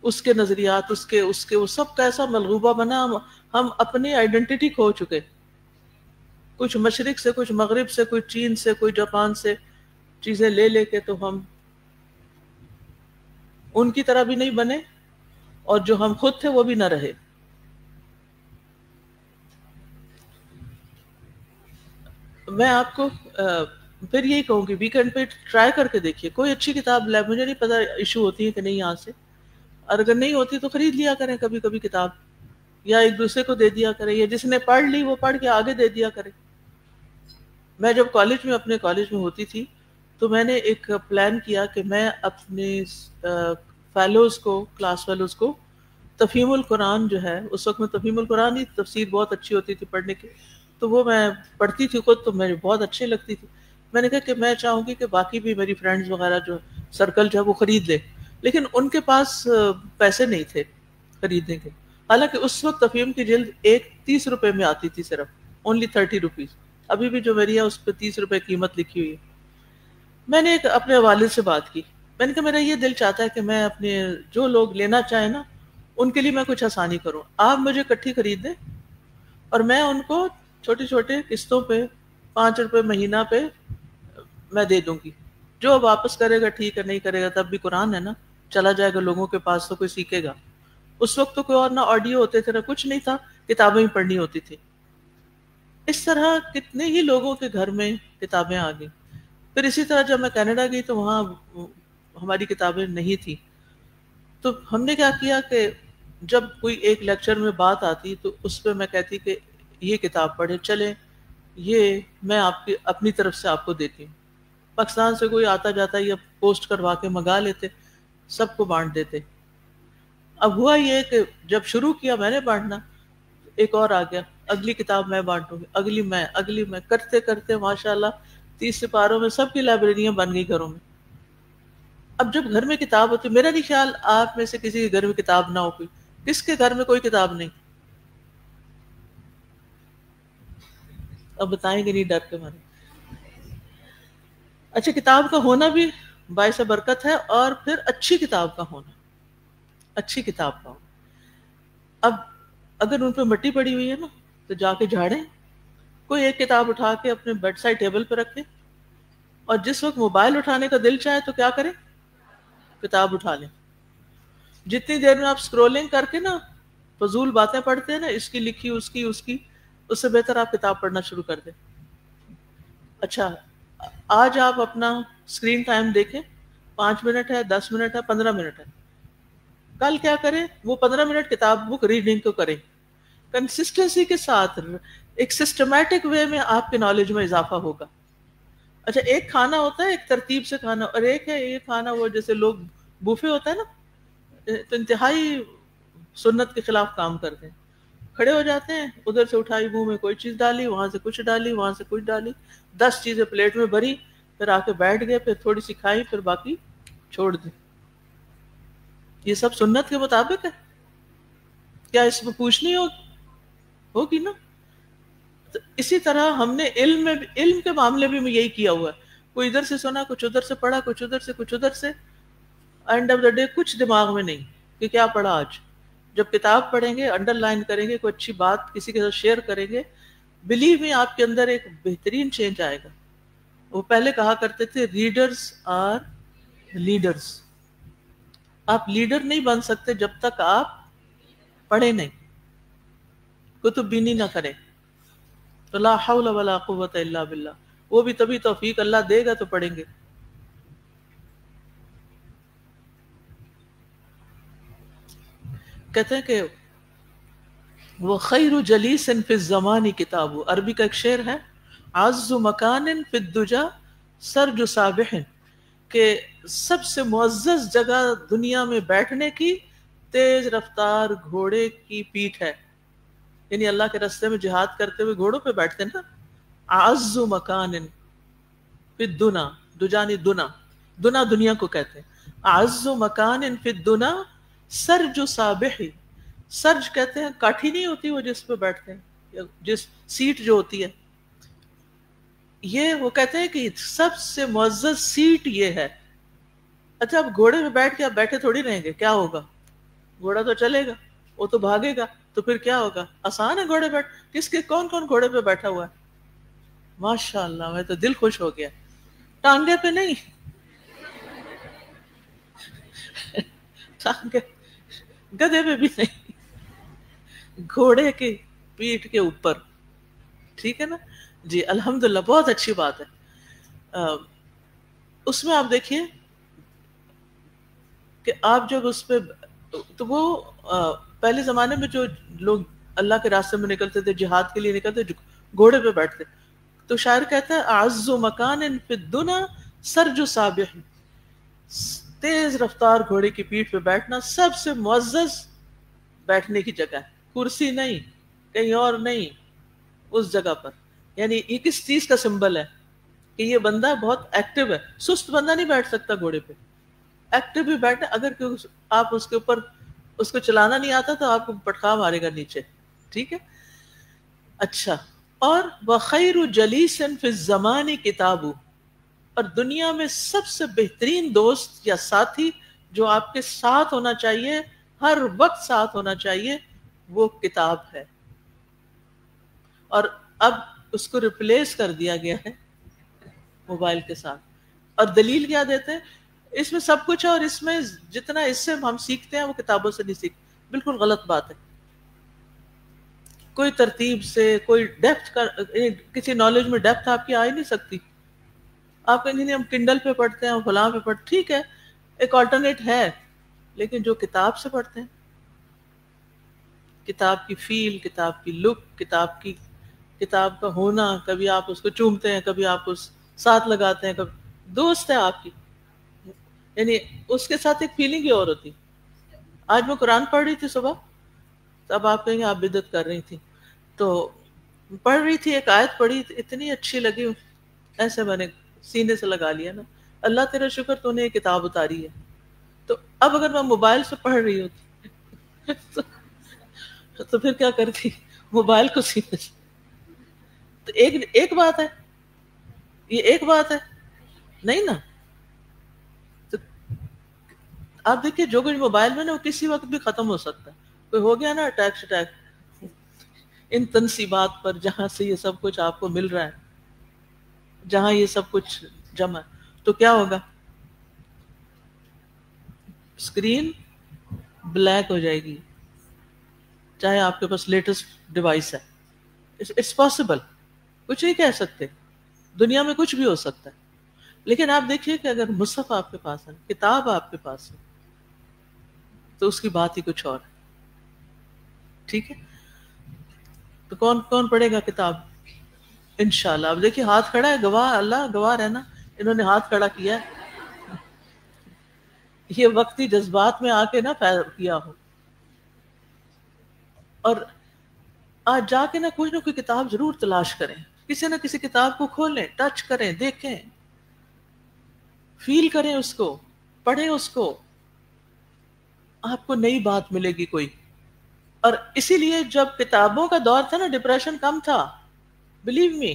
اس کے نظریات, اس کے وہ سب کا ایسا ملغوبہ بنا, ہم اپنی آئیڈینٹی کھو چکے. کچھ مشرق سے, کچھ مغرب سے, کوئی چین سے, کوئی جاپان سے چیزیں لے لے کے تو ہم ان کی طرح بھی نہیں بنے, اور جو ہم خود تھے وہ بھی نہ رہے. میں آپ کو پھر یہی کہوں گی ویکینڈ پہ ٹرائی کر کے دیکھیے, کوئی اچھی کتاب لے, مجھے نہیں پتا ایشو ہوتی ہے کہ نہیں یہاں سے, اور اگر نہیں ہوتی تو خرید لیا کریں کبھی کبھی کتاب, یا ایک دوسرے کو دے دیا کریں, یا جس نے پڑھ لی وہ پڑھ کے آگے دے دیا کرے. میں جب اپنے کالج میں ہوتی تھی تو میں نے ایک پلان کیا کہ میں اپنے فیلوز کو, کلاس فیلوز کو تفہیم القرآن جو ہے, اس وقت میں تفہیم القرآن ہی تفسیر بہت اچھی ہوتی تھی پڑھنے کی, تو وہ میں پڑھتی تھی خود, تو مجھے بہت اچھی لگتی تھی. میں نے کہا کہ میں چاہوں گی کہ باقی بھی میری فرینڈز وغیرہ جو سرکل جو ہے وہ خرید لے, لیکن ان کے پاس پیسے نہیں تھے خریدنے کے. حالانکہ اس وقت تفہیم کی جلد 30 روپے میں آتی تھی, صرف اونلی 30 روپیز. ابھی بھی جو میری ہے اس پہ 30 روپے قیمت لکھی ہوئی ہے. میں نے اپنے والد سے بات کی, میں نے کہا میرا یہ دل چاہتا ہے کہ میں اپنے جو لوگ لینا چاہیں نا ان کے لیے میں کچھ آسانی کروں, آپ مجھے اکٹھی خرید دیں اور میں ان کو چھوٹی چھوٹے قسطوں پہ 5 روپے مہینہ پہ میں دے دوں گی. جو واپس کرے گا ٹھیک ہے, نہیں کرے گا تب بھی قرآن ہے نا, چلا جائے گا لوگوں کے پاس تو کوئی سیکھے گا. اس وقت تو کوئی اور نہ آڈیو ہوتے تھے نہ کچھ نہیں تھا, کتابیں ہی پڑھنی ہوتی تھی. اس طرح کتنے ہی لوگوں کے گھر میں کتابیں آ گئی. پھر اسی طرح جب میں کینیڈا گئی تو وہاں ہماری کتابیں نہیں تھی, تو ہم نے کیا کیا کہ جب کوئی ایک لیکچر میں بات آتی تو اس پہ میں کہتی کہ یہ کتاب پڑھے, چلیں یہ میں آپ کی اپنی طرف سے آپ کو دیتی ہوں. پاکستان سے کوئی آتا جاتا یا پوسٹ کروا کے منگا لیتے, سب کو بانٹ دیتے. اب ہوا یہ کہ جب شروع کیا میں نے بانٹنا, ایک اور آ گیا, اگلی کتاب میں بانٹوں گی, اگلی میں کرتے کرتے ماشاءاللہ 30 سپاروں میں سب کی لائبریریاں بن گئی گھروں میں. اب جب گھر میں کتاب ہوتی, میرا نہیں خیال آپ میں سے کسی کے گھر میں کتاب نہ ہو. کوئی کس کے گھر میں کوئی کتاب نہیں؟ اب بتائیں گے نہیں ڈر کے مارے. اچھا، کتاب کا ہونا بھی باعث برکت ہے، اور پھر اچھی کتاب کا ہونا، اچھی کتاب کا ہونا. اب اگر ان پہ مٹی پڑی ہوئی ہے نا تو جا کے جھاڑیں. کوئی ایک کتاب اٹھا کے اپنے بیڈ سائڈ ٹیبل پہ رکھے، اور جس وقت موبائل اٹھانے کا دل چاہے تو کیا کریں، کتاب اٹھا لیں. جتنی دیر میں آپ سکرولنگ کر کے نا فضول باتیں پڑھتے ہیں نا، اس کی لکھی اس کی، اس سے بہتر آپ کتاب پڑھنا شروع کر دیں. اچھا، آج آپ اپنا اسکرین ٹائم دیکھیں، 5 منٹ ہے، 10 منٹ ہے، 15 منٹ ہے. کل کیا کریں، وہ 15 منٹ کتاب بک ریڈنگ کو کریں، کنسسٹنسی کے ساتھ، ایک سسٹمیٹک وے میں آپ کے نالج میں اضافہ ہوگا. اچھا، ایک کھانا ہوتا ہے ایک ترتیب سے کھانا، اور ایک ہے یہ کھانا وہ جیسے لوگ بوفے ہوتا ہے نا، تو انتہائی سنت کے خلاف کام کرتے ہیں. کھڑے ہو جاتے ہیں، ادھر سے اٹھائی منہ میں کوئی چیز ڈالی، وہاں سے کچھ ڈالی، وہاں سے کچھ ڈالی، 10 چیزیں پلیٹ میں بھری، پھر آ کے بیٹھ گئے، پھر تھوڑی سی کھائی، پھر باقی چھوڑ دی. یہ سب سنت کے مطابق ہے؟ کیا اس میں پوچھنی ہوگی نا؟ تو اسی طرح ہم نے علم کے معاملے میں یہی کیا ہوا ہے. کوئی ادھر سے سنا، کچھ ادھر سے پڑھا، کچھ ادھر سے، کچھ ادھر سے، اینڈ آف دا ڈے کچھ دماغ میں نہیں کہ کیا پڑھا آج. جب کتاب پڑھیں گے، انڈر لائن کریں گے، کوئی اچھی بات کسی کے ساتھ شیئر کریں گے، بلیو میں آپ کے اندر ایک بہترین چینج آئے گا. وہ پہلے کہا کرتے تھے ریڈرز آر لیڈرز. آپ لیڈر نہیں بن سکتے جب تک آپ پڑھے نہیں، کتب بینی نہ کریں. تو لا حول ولا قوت الا باللہ، وہ بھی تبھی توفیق اللہ دے گا تو پڑھیں گے. کہتے ہیں کہ وہ خیر جلیس فی الزمان کتاب، عربی کا ایک شعر ہے، عز مکان فی الدجا سرج صابح، کہ سب سے معزز جگہ دنیا میں بیٹھنے کی تیز رفتار گھوڑے کی پیٹھ ہے. یعنی اللہ کے راستے میں جہاد کرتے ہوئے گھوڑوں پہ بیٹھتے ہیں نا. اعز مکان فی الدنا، دجانی دنا، دنا دنیا کو کہتے ہیں. اعز مکان فی الدنا سرج صابح، سرج کہتے ہیں کاٹھی نہیں ہوتی وہ جس پہ بیٹھتے ہیں، جس سیٹ جو ہوتی ہے، یہ وہ کہتے ہیں کہ سب سے معزز سیٹ یہ ہے. اچھا، اب گھوڑے پہ بیٹھ کے آپ بیٹھے تھوڑی رہیں گے، کیا ہوگا؟ گھوڑا تو چلے گا، وہ تو بھاگے گا، تو پھر کیا ہوگا؟ آسان ہے گھوڑے بیٹھ، کون کون گھوڑے پہ بیٹھا ہوا ہے؟ ماشاء اللہ، میں تو دل خوش ہو گیا. ٹانگے پہ نہیں، ٹانگے گدھے پہ بھی نہیں، گھوڑے کی پیٹھ کے اوپر. ٹھیک ہے نا جی؟ الحمدللہ، بہت اچھی بات ہے. اس میں آپ دیکھیے کہ آپ جب اس پہ، تو وہ پہلے زمانے میں جو لوگ اللہ کے راستے میں نکلتے تھے، جہاد کے لیے نکلتے، گھوڑے پہ بیٹھتے. تو شاعر کہتا ہے اعز مکان فی الدنا سرج صابح، تیز رفتار گھوڑے کی پیٹھ پہ بیٹھنا سب سے معزز بیٹھنے کی جگہ ہے. کرسی نہیں، کہیں اور نہیں، اس جگہ پر. یعنی یہ کس چیز کا سمبل ہے؟ کہ یہ بندہ بہت ایکٹیو ہے. سست بندہ نہیں بیٹھ سکتا گھوڑے پہ، ایکٹیو بھی بیٹھے. اگر آپ اس کے اوپر، اس کو چلانا نہیں آتا تو آپ کو پٹخا مارے گا نیچے. ٹھیک ہے؟ اچھا، اور وَخَيْرُ جَلِيسٍ فِي الزَّمَانِ کتابو، اور دنیا میں سب سے بہترین دوست یا ساتھی جو آپ کے ساتھ ہونا چاہیے، ہر وقت ساتھ ہونا چاہیے، وہ کتاب ہے. اور اب اس کو ریپلیس کر دیا گیا ہے موبائل کے ساتھ. اور دلیل کیا دیتے ہیں؟ اس میں سب کچھ ہے، اور اس میں جتنا اس سے ہم سیکھتے ہیں وہ کتابوں سے نہیں سیکھتے. بالکل غلط بات ہے. کوئی ترتیب سے، کوئی ڈیپتھ کا، کسی نالج میں ڈیپتھ آپ کی آ ہی نہیں سکتی. آپ کہیں ہم کنڈل پہ پڑھتے ہیں، فلاں پہ پڑھتے، ٹھیک ہے، ایک آلٹرنیٹ ہے، لیکن جو کتاب سے پڑھتے ہیں، کتاب کی فیل، کتاب کی لک، کتاب کا ہونا، کبھی آپ اس کو چومتے ہیں، کبھی آپ اس ساتھ لگاتے ہیں، کبھی دوست ہے آپ کی، یعنی اس کے ساتھ ایک فیلنگ ہی اور ہوتی. آج میں قرآن پڑھ رہی تھی صبح، تب آپ کہیں گے آپ بدعت کر رہی تھی. تو پڑھ رہی تھی، ایک آیت پڑھی، اتنی اچھی لگی، ایسے میں نے سینے سے لگا لیا نا، اللہ تیرا شکر تو نے یہ کتاب اتاری ہے. تو اب اگر میں موبائل سے پڑھ رہی ہوتی تو پھر کیا کرتی؟ موبائل کو سینے سے. تو ایک بات ہے، یہ ایک بات ہے. نہیں نا. تو آپ دیکھیے جو کچھ موبائل میں نا وہ کسی وقت بھی ختم ہو سکتا ہے. کوئی ہو گیا نا اٹیک ان تنصیبات پر جہاں سے یہ سب کچھ آپ کو مل رہا ہے, جہاں یہ سب کچھ جمع ہے, تو کیا ہوگا؟ اسکرین بلیک ہو جائے گی, چاہے آپ کے پاس لیٹسٹ ڈیوائس ہے. اٹس پاسبل, کچھ نہیں کہہ سکتے, دنیا میں کچھ بھی ہو سکتا ہے. لیکن آپ دیکھیے کہ اگر مصحف آپ کے پاس ہے, کتاب آپ کے پاس ہے, تو اس کی بات ہی کچھ اور ہے. ٹھیک ہے, تو کون کون پڑھے گا کتاب انشاءاللہ؟ اب دیکھیے ہاتھ کھڑا ہے, گواہ اللہ گواہ رہنا, انہوں نے ہاتھ کھڑا کیا ہے. یہ وقتی جذبات میں آ کے نہ کیا ہو, اور آج جا کے نہ کوئی کتاب ضرور تلاش کریں, کسی نہ کسی کتاب کو کھولیں, ٹچ کریں, دیکھیں, فیل کریں اس کو, پڑھیں اس کو, آپ کو نئی بات ملے گی کوئی. اور اسی لیے جب کتابوں کا دور تھا نا, ڈپریشن کم تھا, بلیو می.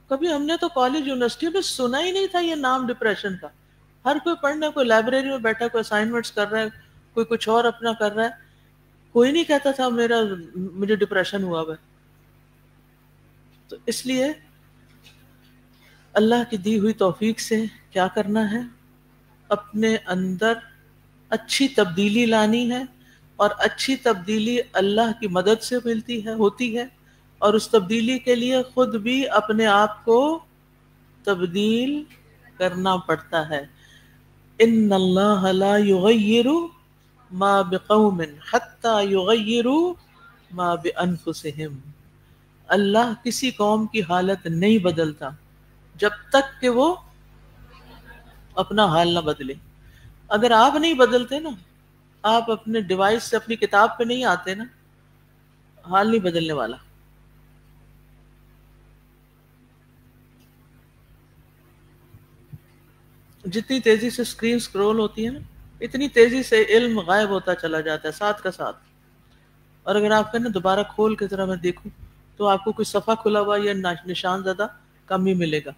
کبھی ہم نے تو کالج یونیورسٹی میں سنا ہی نہیں تھا یہ نام ڈپریشن کا. ہر کوئی پڑھنے, کوئی لائبریری میں بیٹھا, کوئی اسائنمنٹس کر رہا ہے, کوئی کچھ اور اپنا کر رہا ہے. کوئی نہیں کہتا تھا مجھے ڈپریشن ہوا ہوا ہے. تو اس لیے اللہ کی دی ہوئی توفیق سے کیا کرنا ہے, اپنے اندر اچھی تبدیلی لانی ہے, اور اچھی تبدیلی اللہ کی مدد سے ملتی ہے, ہوتی ہے. اور اس تبدیلی کے لیے خود بھی اپنے آپ کو تبدیل کرنا پڑتا ہے. ان اللہ لا یغیر ما بقوم حتی یغیروا ما بانفسہم. اللہ کسی قوم کی حالت نہیں بدلتا جب تک کہ وہ اپنا حال نہ بدلے. اگر آپ نہیں بدلتے نا, آپ اپنے ڈیوائس سے اپنی کتاب پہ نہیں آتے نا, حال نہیں بدلنے والا. جتنی تیزی سے اسکرین سکرول ہوتی ہے نا, اتنی تیزی سے علم غائب ہوتا چلا جاتا ہے ساتھ کا ساتھ. اور اگر آپ کہنا دوبارہ کھول کے ذرا میں دیکھوں, تو آپ کو کوئی صفحہ کھلا ہوا یا نشان زدہ کم ہی ملے گا.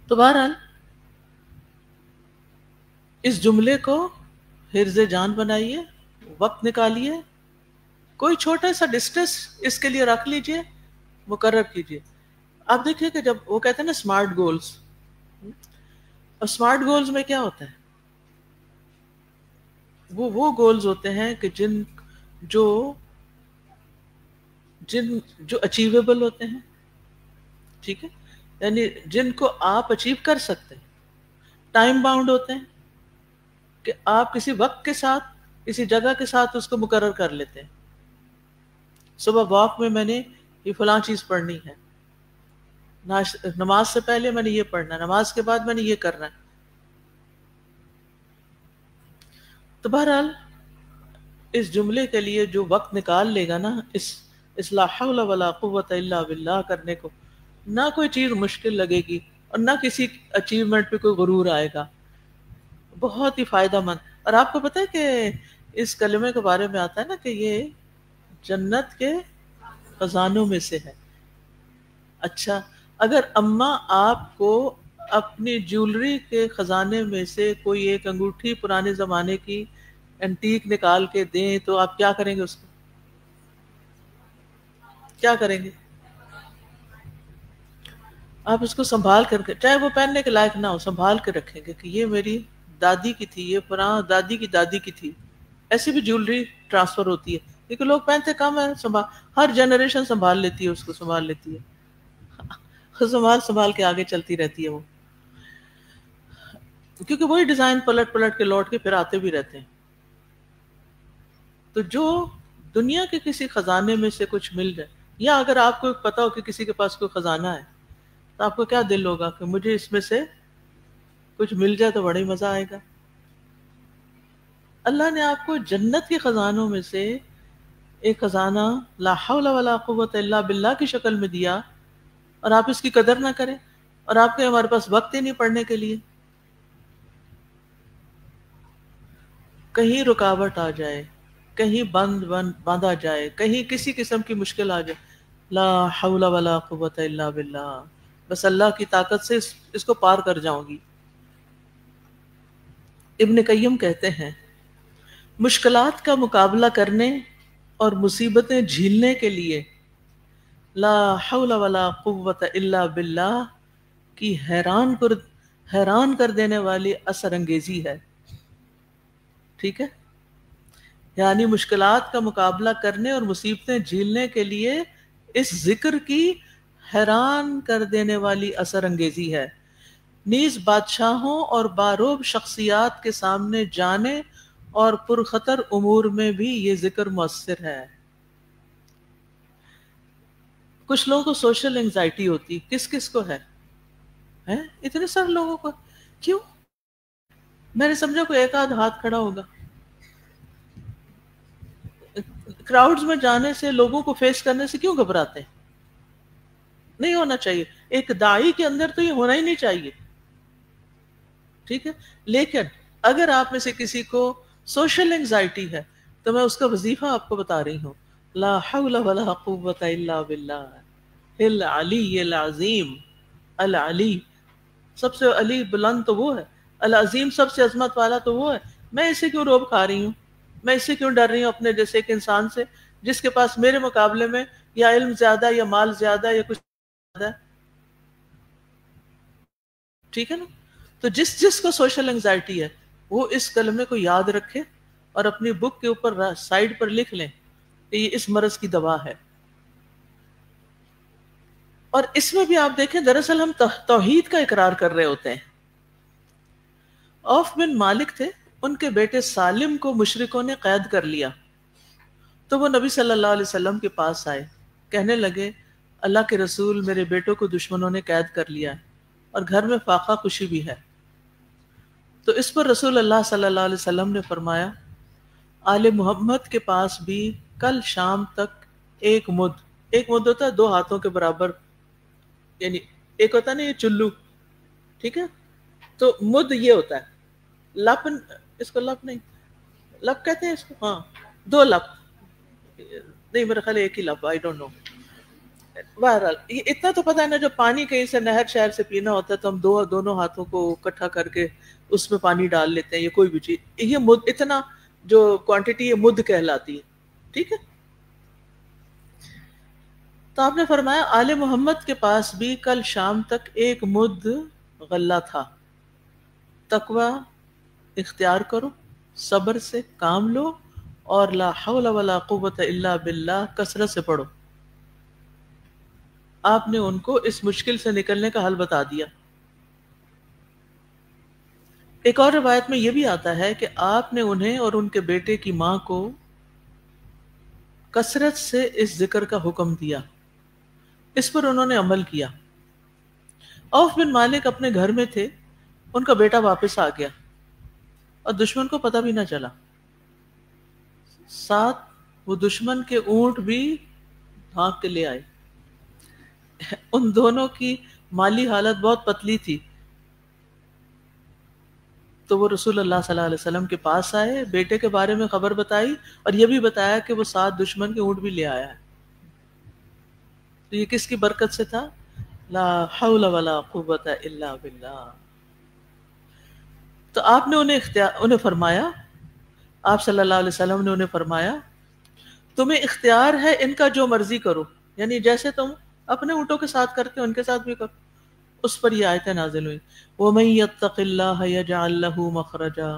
تو بہرحال اس جملے کو حرز جان بنائیے, وقت نکالیے, کوئی چھوٹا سا ڈسٹنس اس کے لیے رکھ لیجئے, مقرر کیجئے. آپ دیکھیے کہ جب وہ کہتے ہیں نا اسمارٹ گولز, اور اسمارٹ گولز میں کیا ہوتا ہے, وہ گولز ہوتے ہیں کہ جو اچیویبل ہوتے ہیں. ٹھیک ہے, یعنی جن کو آپ اچیو کر سکتے ہیں, ٹائم باؤنڈ ہوتے ہیں, کہ آپ کسی وقت کے ساتھ, کسی جگہ کے ساتھ اس کو مقرر کر لیتے ہیں. صبح واک میں میں نے یہ فلاں چیز پڑھنی ہے, نماز سے پہلے میں نے یہ پڑھنا ہے, نماز کے بعد میں نے یہ کرنا ہے. تو بہرحال اس جملے کے لیے جو وقت نکال لے گا نا, اس لا حول ولا قوت الا باللہ کرنے کو, نہ کوئی چیز مشکل لگے گی, اور نہ کسی اچیومنٹ پہ کوئی غرور آئے گا. بہت ہی فائدہ مند. اور آپ کو پتہ ہے کہ اس کلمے کے بارے میں آتا ہے نا کہ یہ جنت کے خزانوں میں سے ہے. اچھا, اگر اماں آپ کو اپنی جیولری کے خزانے میں سے کوئی ایک انگوٹھی پرانے زمانے کی اینٹیک نکال کے دیں, تو آپ کیا کریں گے؟ اس کو کیا کریں گے؟ آپ اس کو سنبھال کر کے, چاہے وہ پہننے کے لائق نہ ہو, سنبھال کے رکھیں گے کہ یہ میری دادی کی تھی, یہ پرانا دادی کی دادی کی تھی. ایسی بھی جیولری ٹرانسفر ہوتی ہے, کیونکہ لوگ پہنتے کم ہے, ہر جنریشن سنبھال لیتی ہے, اس کو سنبھال لیتی ہے, سنبھال کے آگے چلتی رہتی ہے وہ, کیونکہ وہی ڈیزائن پلٹ کے لوٹ کے پھر آتے بھی رہتے ہیں. تو جو دنیا کے کسی خزانے میں سے کچھ مل جائے, یا اگر آپ کو پتا ہو کہ کسی کے پاس کوئی خزانہ ہے, تو آپ کو کیا دل ہوگا کہ مجھے اس میں سے کچھ مل جائے تو بڑا ہی مزہ آئے گا. اللہ نے آپ کو جنت کے خزانوں میں سے ایک خزانہ لا حول ولا قوت الا باللہ کی شکل میں دیا, اور آپ اس کی قدر نہ کریں, اور آپ کے ہمارے پاس وقت ہی نہیں پڑھنے کے لیے. کہیں رکاوٹ آ جائے, کہیں باندھا جائے, کہیں کسی قسم کی مشکل آ جائے, لا حول ولا قوت الا باللہ, بس اللہ کی طاقت سے اس کو پار کر جاؤں گی. ابن قیم کہتے ہیں مشکلات کا مقابلہ کرنے اور مصیبتیں جھیلنے کے لیے لا حول ولا قوت الا باللہ کی حیران کر دینے والی اثر انگیزی ہے. ٹھیک ہے، یعنی مشکلات کا مقابلہ کرنے اور مصیبتیں جھیلنے کے لیے اس ذکر کی حیران کر دینے والی اثر انگیزی ہے. نیز بادشاہوں اور باروب شخصیات کے سامنے جانے اور پرخطر امور میں بھی یہ ذکر مؤثر ہے. کچھ لوگوں کو سوشل انگزائٹی ہوتی، کس کس کو ہے؟ اتنے سارے لوگوں کو کیوں؟ میں نے سمجھا کوئی ایک آدھ ہاتھ کھڑا ہوگا. کراؤڈز میں جانے سے، لوگوں کو فیس کرنے سے کیوں گھبراتے ہیں؟ نہیں ہونا چاہیے. ایک داعی کے اندر تو یہ ہونا ہی نہیں چاہیے. ٹھیک ہے، لیکن اگر آپ میں سے کسی کو سوشل انگزائٹی ہے تو میں اس کا وظیفہ آپ کو بتا رہی ہوں. لا حول ولا قوت الا باللہ العلی العظیم. العلی، سب سے علی بلند تو وہ ہے، العظیم سب سے عظمت والا تو وہ ہے. میں اسے کیوں روب کھا رہی ہوں؟ میں اس سے کیوں ڈر رہی ہوں اپنے جیسے ایک انسان سے جس کے پاس میرے مقابلے میں یا علم زیادہ یا مال زیادہ یا کچھ زیادہ ہے؟ ٹھیک ہے نا. تو جس کو سوشل انگزائٹی ہے وہ اس کلمے کو یاد رکھے اور اپنی بک کے اوپر سائڈ پر لکھ لیں کہ یہ اس مرض کی دوا ہے. اور اس میں بھی آپ دیکھیں دراصل ہم توحید کا اقرار کر رہے ہوتے ہیں. اوف بن مالک تھے، ان کے بیٹے سالم کو مشرکوں نے قید کر لیا تو وہ نبی صلی اللہ علیہ وسلم کے پاس آئے. کہنے لگے اللہ کے رسول، میرے بیٹوں کو دشمنوں نے قید کر لیا ہے اور گھر میں فاقہ کشی بھی ہے. تو اس پر رسول اللہ صلی اللہ علیہ وسلم نے فرمایا آل محمد کے پاس بھی کل شام تک ایک مد ہوتا ہے 2 ہاتھوں کے برابر، یعنی ایک ہوتا ہے نا یہ چلو، ٹھیک ہے، تو مد یہ ہوتا ہے. لپ، اس کو لپ نہیں، لپ کہتے ہیں اس کو، ہاں 2 لپ نہیں، میرا خیال ایک ہی لپ، آئی ڈونٹ نو. بہرحال یہ اتنا تو پتہ ہے نا، جو پانی کہیں سے نہر شہر سے پینا ہوتا ہے تو ہم دونوں ہاتھوں کو اکٹھا کر کے اس میں پانی ڈال لیتے ہیں، یا کوئی بھی چیز. یہ مد، اتنا جو کوانٹٹی یہ مد کہلاتی ہے. ٹھیک ہے، تو آپ نے فرمایا آل محمد کے پاس بھی کل شام تک ایک مد غلہ تھا. تقوی اختیار کرو، صبر سے کام لو، اور لا حول ولا قوت الا باللہ کثرت سے پڑھو. آپ نے ان کو اس مشکل سے نکلنے کا حل بتا دیا. ایک اور روایت میں یہ بھی آتا ہے کہ آپ نے انہیں اور ان کے بیٹے کی ماں کو کثرت سے اس ذکر کا حکم دیا. اس پر انہوں نے عمل کیا. اوف بن مالک اپنے گھر میں تھے، ان کا بیٹا واپس آ گیا اور دشمن کو پتہ بھی نہ چلا. ساتھ وہ دشمن کے اونٹ بھی بھانگ کے لے آئے. ان دونوں کی مالی حالت بہت پتلی تھی، تو وہ رسول اللہ صلی اللہ علیہ وسلم کے پاس آئے، بیٹے کے بارے میں خبر بتائی اور یہ بھی بتایا کہ وہ 7 دشمن کے اونٹ بھی لے آیا ہے. تو یہ کس کی برکت سے تھا؟ لا حول ولا قوت الا باللہ. تو آپ نے انہیں فرمایا، آپ صلی اللہ علیہ وسلم نے انہیں فرمایا تمہیں اختیار ہے ان کا جو مرضی کرو، یعنی جیسے تم اپنے اونٹوں کے ساتھ کرتے ہو ان کے ساتھ بھی کرو. اس پر یہ آیتیں نازل ہوئی وَمَن يَتَّقِ اللَّهَ يَجْعَل لَّهُ مَخْرَجًا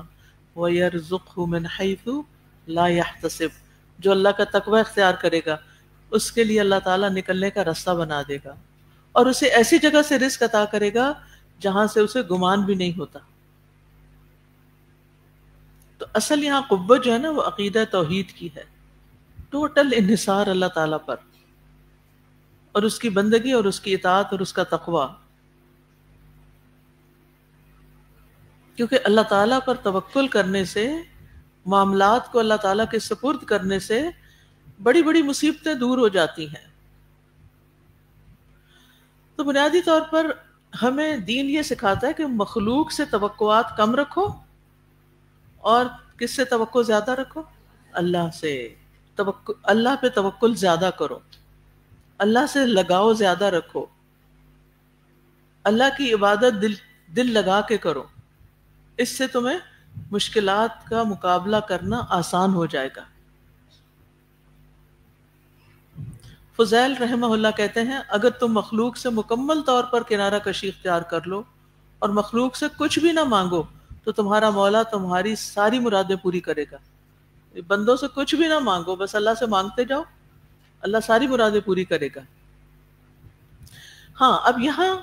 وَيَرْزُقْهُ مِنْ حَيْثُ لَا يَحْتَسِبُ. جو اللہ کا تقوی اختیار کرے گا اس کے لیے اللہ تعالیٰ نکلنے کا راستہ بنا دے گا اور اسے ایسی جگہ سے رزق عطا کرے گا جہاں سے اسے گمان بھی نہیں ہوتا. تو اصل یہاں قوت جو ہے نا وہ عقیدہ توحید کی ہے، ٹوٹل انحصار اللہ تعالیٰ پر اور اس کی بندگی اور اس کی اطاعت اور اس کا تقوی. کیونکہ اللہ تعالیٰ پر توکل کرنے سے، معاملات کو اللہ تعالیٰ کے سپرد کرنے سے بڑی بڑی مصیبتیں دور ہو جاتی ہیں. تو بنیادی طور پر ہمیں دین یہ سکھاتا ہے کہ مخلوق سے توقعات کم رکھو اور کس سے توقع زیادہ رکھو؟ اللہ سے. اللہ پہ توکل زیادہ کرو، اللہ سے لگاؤ زیادہ رکھو. اللہ کی عبادت دل لگا کے کرو، اس سے تمہیں مشکلات کا مقابلہ کرنا آسان ہو جائے گا۔ فضیل رحمہ اللہ کہتے ہیں اگر تم مخلوق سے مکمل طور پر کنارہ کشی اختیار کر لو اور مخلوق سے کچھ بھی نہ مانگو تو تمہارا مولا تمہاری ساری مرادیں پوری کرے گا۔ بندوں سے کچھ بھی نہ مانگو، بس اللہ سے مانگتے جاؤ، اللہ ساری مرادیں پوری کرے گا۔ ہاں، اب یہاں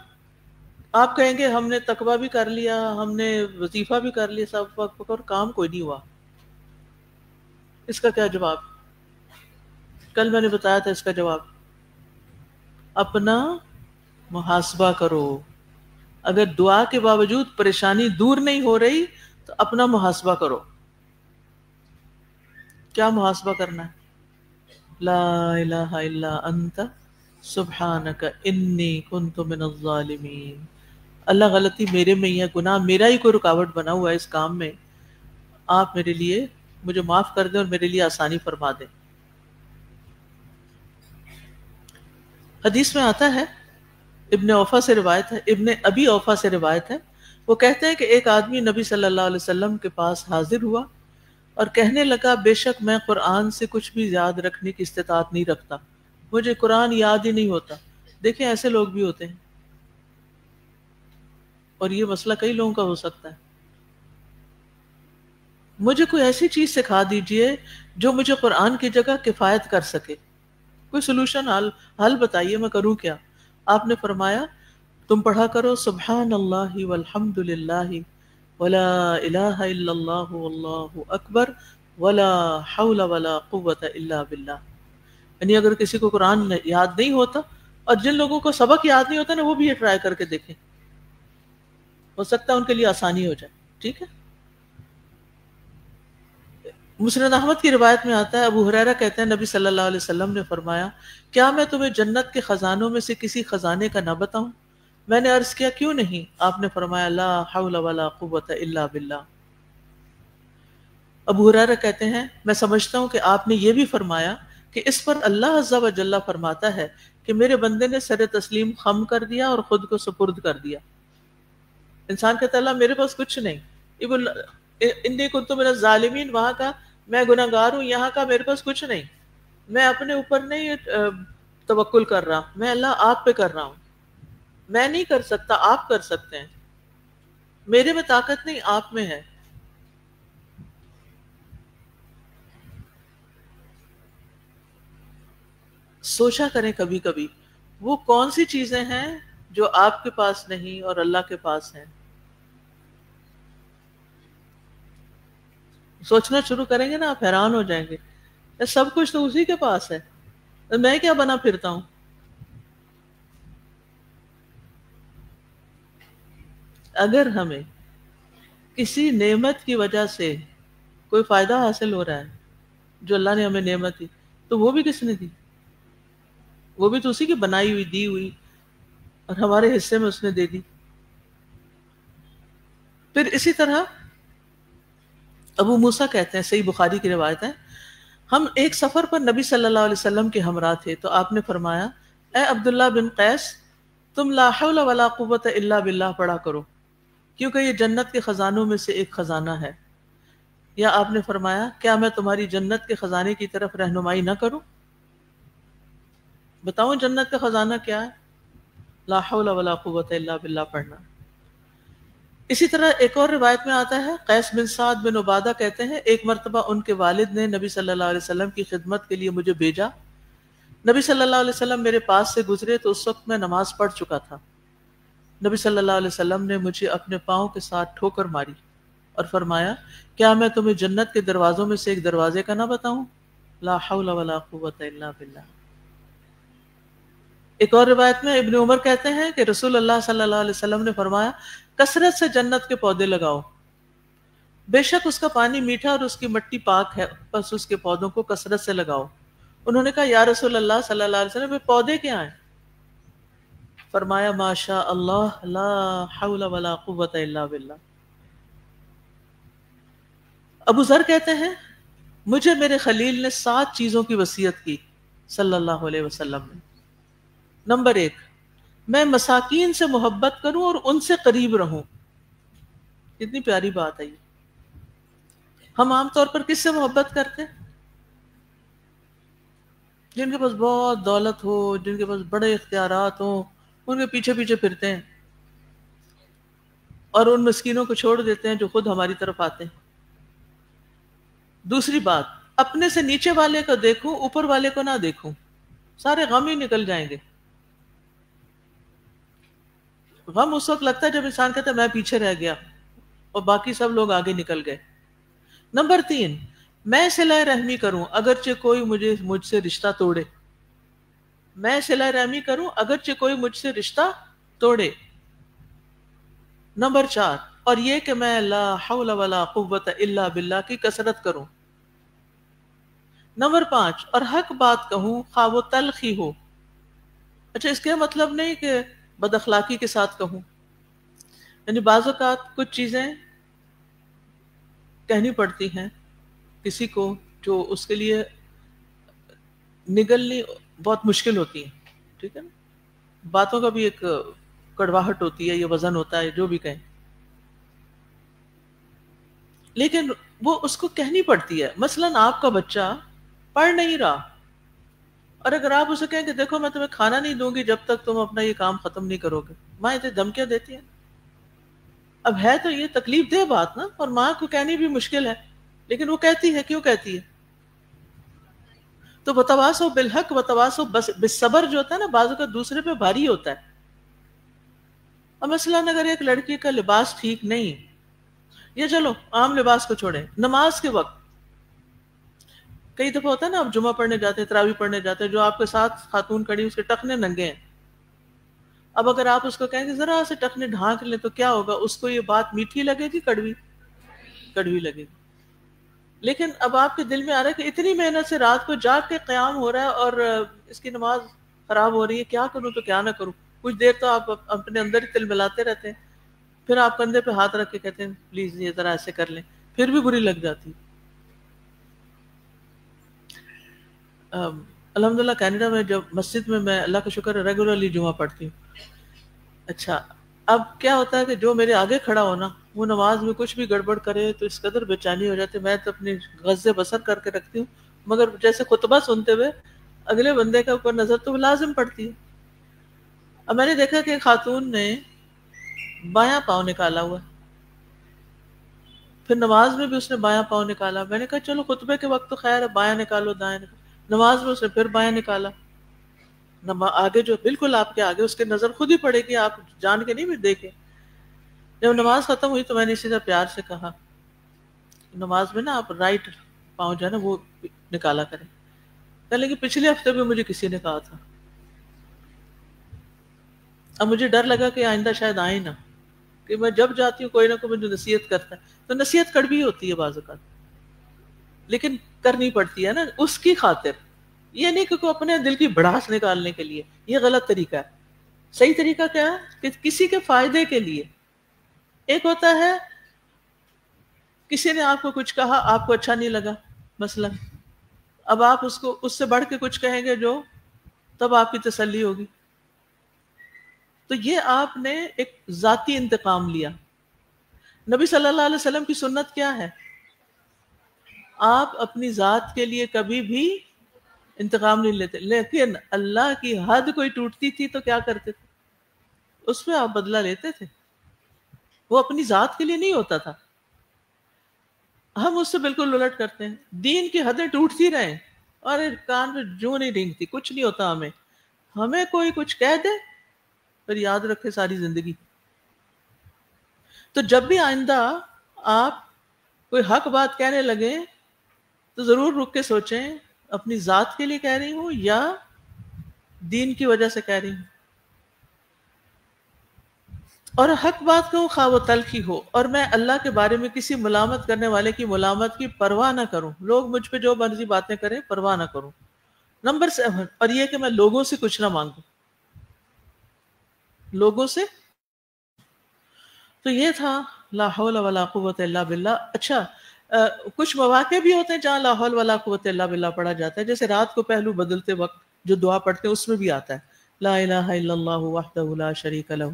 آپ کہیں گے ہم نے تقویٰ بھی کر لیا، ہم نے وظیفہ بھی کر لیا، سب وقت اور کام کوئی نہیں ہوا، اس کا کیا جواب؟ کل میں نے بتایا تھا اس کا جواب، اپنا محاسبہ کرو۔ اگر دعا کے باوجود پریشانی دور نہیں ہو رہی تو اپنا محاسبہ کرو۔ کیا محاسبہ کرنا ہے؟ لا الہ الا انت سبحانک انی کنت من الظالمین۔ اللہ غلطی میرے میں ہی ہے، گناہ میرا ہی کوئی رکاوٹ بنا ہوا ہے اس کام میں، آپ میرے لیے مجھے معاف کر دیں اور میرے لیے آسانی فرما دیں۔ حدیث میں آتا ہے، ابن اوفا سے روایت ہے، ابن ابی اوفا سے روایت ہے، وہ کہتے ہیں کہ ایک آدمی نبی صلی اللہ علیہ وسلم کے پاس حاضر ہوا اور کہنے لگا بے شک میں قرآن سے کچھ بھی یاد رکھنے کی استطاعت نہیں رکھتا، مجھے قرآن یاد ہی نہیں ہوتا۔ دیکھیں ایسے لوگ بھی ہوتے ہیں، اور یہ مسئلہ کئی لوگوں کا ہو سکتا ہے۔ مجھے کوئی ایسی چیز سکھا دیجئے جو مجھے قرآن کی جگہ کفایت کر سکے، کوئی سلوشن حل بتائیے، میں کروں کیا؟ آپ نے فرمایا تم پڑھا کرو سبحان اللہ والحمد للہ ولا الہ الا اللہ واللہ اکبر ولا حول ولا قوة الا باللہ۔ یعنی اگر کسی کو قرآن یاد نہیں ہوتا، اور جن لوگوں کو سبق یاد نہیں ہوتا نا، وہ بھی یہ ٹرائی کر کے دیکھیں، ہو سکتا ہے ان کے لیے آسانی ہو جائے۔ ٹھیک ہے، مسند احمد کی روایت میں آتا ہے، ابو ہریرہ کہتے ہیں نبی صلی اللہ علیہ وسلم نے فرمایا کیا میں تمہیں جنت کے خزانوں میں سے کسی خزانے کا نہ بتاؤں؟ میں نے عرض کیا کیوں نہیں؟ آپ نے فرمایا لا حول ولا قوت الا باللہ۔ ابو ہریرہ کہتے ہیں میں سمجھتا ہوں کہ آپ نے یہ بھی فرمایا کہ اس پر اللہ عز و جل فرماتا ہے کہ میرے بندے نے سر تسلیم خم کر دیا اور خود کو سپرد کر دیا۔ انسان کہتا ہے اللہ میرے پاس کچھ نہیں، انی کنت من الظالمین، وہاں کا میں گناہ گار ہوں، یہاں کا میرے پاس کچھ نہیں، میں اپنے اوپر نہیں توکل کر رہا، میں اللہ آپ پہ کر رہا ہوں، میں نہیں کر سکتا، آپ کر سکتے ہیں، میرے میں طاقت نہیں، آپ میں ہے۔ سوچا کریں کبھی کبھی وہ کون سی چیزیں ہیں جو آپ کے پاس نہیں اور اللہ کے پاس ہیں۔ سوچنا شروع کریں گے نا، آپ حیران ہو جائیں گے، سب کچھ تو اسی کے پاس ہے، میں کیا بنا پھرتا ہوں۔ اگر ہمیں کسی نعمت کی وجہ سے کوئی فائدہ حاصل ہو رہا ہے جو اللہ نے ہمیں نعمت دی، تو وہ بھی کس نے دی؟ وہ بھی تو اسی کی بنائی ہوئی، دی ہوئی، اور ہمارے حصے میں اس نے دے دی۔ پھر اسی طرح ابو موسیٰ کہتے ہیں، صحیح بخاری کی روایت ہے، ہم ایک سفر پر نبی صلی اللہ علیہ وسلم کے ہمراہ تھے تو آپ نے فرمایا اے عبداللہ بن قیس، تم لا حول ولا قوت الا باللہ پڑھا کرو، کیونکہ یہ جنت کے خزانوں میں سے ایک خزانہ ہے۔ یا آپ نے فرمایا کیا میں تمہاری جنت کے خزانے کی طرف رہنمائی نہ کروں؟ بتاؤں جنت کا خزانہ کیا ہے؟ لا حول ولا قوت الا باللہ پڑھنا۔ اسی طرح ایک اور روایت میں آتا ہے، قیس بن سعد بن عبادہ کہتے ہیں ایک مرتبہ ان کے والد نے نبی صلی اللہ علیہ وسلم کی خدمت کے لیے مجھے بھیجا۔ نبی صلی اللہ علیہ وسلم میرے پاس سے گزرے تو اس وقت میں نماز پڑھ چکا تھا۔ نبی صلی اللہ علیہ وسلم نے مجھے اپنے پاؤں کے ساتھ ٹھوکر ماری اور فرمایا کیا میں تمہیں جنت کے دروازوں میں سے ایک دروازے کا نہ بتاؤں؟ لا حول ولا قوت الا باللہ۔ ایک اور روایت میں ابن عمر کہتے ہیں کہ رسول اللہ صلی اللہ علیہ وسلم نے فرمایا کثرت سے جنت کے پودے لگاؤ، بے شک اس کا پانی میٹھا اور اس کی مٹی پاک ہے، بس اس کے پودوں کو کثرت سے لگاؤ۔ انہوں نے کہا یا رسول اللہ صلی اللہ علیہ وسلم یہ پودے کیا ہیں؟ فرمایا ما شاء اللہ لا حول ولا قوت الا باللہ۔ ابو ذر کہتے ہیں مجھے میرے خلیل نے 7 چیزوں کی وصیت کی صلی اللہ علیہ وسلم نے۔ نمبر 1، میں مساکین سے محبت کروں اور ان سے قریب رہوں. کتنی پیاری بات ہے یہ. ہم عام طور پر کس سے محبت کرتے ہیں؟ جن کے پاس بہت دولت ہو، جن کے پاس بڑے اختیارات ہوں، ان کے پیچھے پیچھے پھرتے ہیں اور ان مسکینوں کو چھوڑ دیتے ہیں جو خود ہماری طرف آتے ہیں. دوسری بات، اپنے سے نیچے والے کو دیکھوں، اوپر والے کو نہ دیکھوں، سارے غم ہی نکل جائیں گے. غم اس وقت لگتا ہے جب انسان کہتا ہے میں پیچھے رہ گیا اور باقی سب لوگ آگے نکل گئے. نمبر 3، میں صلہ رحمی کروں اگرچہ کوئی مجھ سے رشتہ توڑے. میں صلہ رحمی کروں اگرچہ کوئی مجھ سے رشتہ توڑے. نمبر 4، اور یہ کہ میں لا حول ولا قوت الا باللہ کی کثرت کروں. نمبر 5، اور حق بات کہوں خواہ وہ تلخ ہی ہو. اچھا، اس کا مطلب نہیں کہ بد اخلاقی کے ساتھ کہوں، یعنی بعض اوقات کچھ چیزیں کہنی پڑتی ہیں کسی کو جو اس کے لیے نگلنی بہت مشکل ہوتی ہے. ٹھیک ہے نا، باتوں کا بھی ایک کڑواہٹ ہوتی ہے، یہ وزن ہوتا ہے جو بھی کہیں، لیکن وہ اس کو کہنی پڑتی ہے. مثلا آپ کا بچہ پڑھ نہیں رہا اور اگر آپ اسے کہیں کہ دیکھو میں تمہیں کھانا نہیں دوں گی جب تک تم اپنا یہ کام ختم نہیں کرو گے، ماں اتنی دھمکیاں دیتی ہیں. اب ہے تو یہ تکلیف دہ بات نا، اور ماں کو کہنی بھی مشکل ہے، لیکن وہ کہتی ہے. کیوں کہتی ہے؟ تو بتواسو بالحق بتواسو بالصبر جو ہوتا ہے نا، بعض کا دوسرے پہ بھاری ہوتا ہے. اب مثلا اگر ایک لڑکی کا لباس ٹھیک نہیں، یا چلو عام لباس کو چھوڑیں، نماز کے وقت کئی دفعہ ہوتا ہے نا، آپ جمعہ پڑھنے جاتے ہیں، تراویح پڑھنے جاتے ہیں، جو آپ کے ساتھ خاتون کھڑی اس کے ٹخنے ننگے ہیں. اب اگر آپ اس کو کہیں کہ ذرا سے ٹخنے ڈھانک لیں تو کیا ہوگا؟ اس کو یہ بات میٹھی لگے گی، کڑوی لگے گی. لیکن اب آپ کے دل میں آ رہا ہے کہ اتنی محنت سے رات کو جاگ کے قیام ہو رہا ہے اور اس کی نماز خراب ہو رہی ہے، کیا کروں تو کیا نہ کروں. کچھ دیر تو آپ اپنے اندر ہی تل ملاتے رہتے ہیں، پھر آپ کندھے پہ ہاتھ رکھ کے کہتے ہیں پلیز یہ ذرا ایسے کر لیں، پھر بھی بری لگ جاتی. الحمدللہ کینیڈا میں جب مسجد میں اللہ کا شکر ہے ریگولرلی جمعہ پڑھتی ہوں. اچھا، اب کیا ہوتا ہے کہ جو میرے آگے کھڑا ہونا وہ نماز میں کچھ بھی گڑبڑ کرے تو اس قدر بے چینی ہو جاتی. میں تو اپنی غزے بسر کر کے رکھتی ہوں، مگر جیسے خطبہ سنتے ہوئے اگلے بندے کے اوپر نظر تو لازم پڑتی ہے. اب میں نے دیکھا کہ خاتون نے بایاں پاؤں نکالا ہوا، پھر نماز میں بھی اس نے بایاں پاؤں نکالا. میں نے کہا چلو خطبے کے وقت تو خیر ہے، بایاں نکالو دایاں نکالو. نماز میں اس نے پھر بایاں نکالا. آگے جو بالکل آپ کے آگے، اس کے نظر خود ہی پڑے گی، آپ جان کے نہیں بھی دیکھیں. جب نماز ختم ہوئی تو میں نے اسی طرح پیار سے کہا نماز میں نا آپ رائٹ پاؤں جو ہے نا وہ نکالا کریں. کہنے لگی پچھلے ہفتے بھی مجھے کسی نے کہا تھا. اب مجھے ڈر لگا کہ آئندہ شاید آئے نہ، کہ میں جب جاتی ہوں کوئی نہ کوئی مجھے نصیحت کرتا ہے. تو نصیحت کڑوی ہوتی ہے بعض اوقات، لیکن کرنی پڑتی ہے نا اس کی خاطر. یہ نہیں کہ کوئی اپنے دل کی بڑاس نکالنے کے لیے، یہ غلط طریقہ ہے. صحیح طریقہ کیا ہے کہ کسی کے فائدے کے لیے. ایک ہوتا ہے کسی نے آپ کو کچھ کہا، آپ کو اچھا نہیں لگا مثلا، اب آپ اس سے بڑھ کے کچھ کہیں گے جو تب آپ کی تسلی ہوگی. تو یہ آپ نے ایک ذاتی انتقام لیا. نبی صلی اللہ علیہ وسلم کی سنت کیا ہے؟ آپ اپنی ذات کے لیے کبھی بھی انتقام نہیں لیتے، لیکن اللہ کی حد کوئی ٹوٹتی تھی تو کیا کرتے تھے؟ اس پہ آپ بدلہ لیتے تھے. وہ اپنی ذات کے لیے نہیں ہوتا تھا. ہم اس سے بالکل الٹ کرتے ہیں. دین کی حدیں ٹوٹتی رہیں اور کان پہ جو نہیں رینگتی، کچھ نہیں ہوتا. ہمیں کوئی کچھ کہہ دے پھر یاد رکھے ساری زندگی. تو جب بھی آئندہ آپ کوئی حق بات کہنے لگے تو ضرور رک کے سوچیں اپنی ذات کے لیے کہہ رہی ہوں یا دین کی وجہ سے کہہ رہی ہوں. اور حق بات کہوں خواہ وہ تلخ ہی ہو، اور میں اللہ کے بارے میں کسی ملامت کرنے والے کی ملامت کی پرواہ نہ کروں. لوگ مجھ پہ جو مرضی باتیں کریں پرواہ نہ کروں. نمبر 7، اور یہ کہ میں لوگوں سے کچھ نہ مانگوں. لوگوں سے تو یہ تھا لا حول ولا قوت الا باللہ. اچھا، کچھ مواقع بھی ہوتے ہیں جہاں لا حول ولا قوت الا باللہ پڑھا جاتا ہے، جیسے رات کو پہلو بدلتے وقت جو دعا پڑھتے ہیں اس میں بھی آتا ہے لا الہ الا اللہ وحدہ لا شریک لہ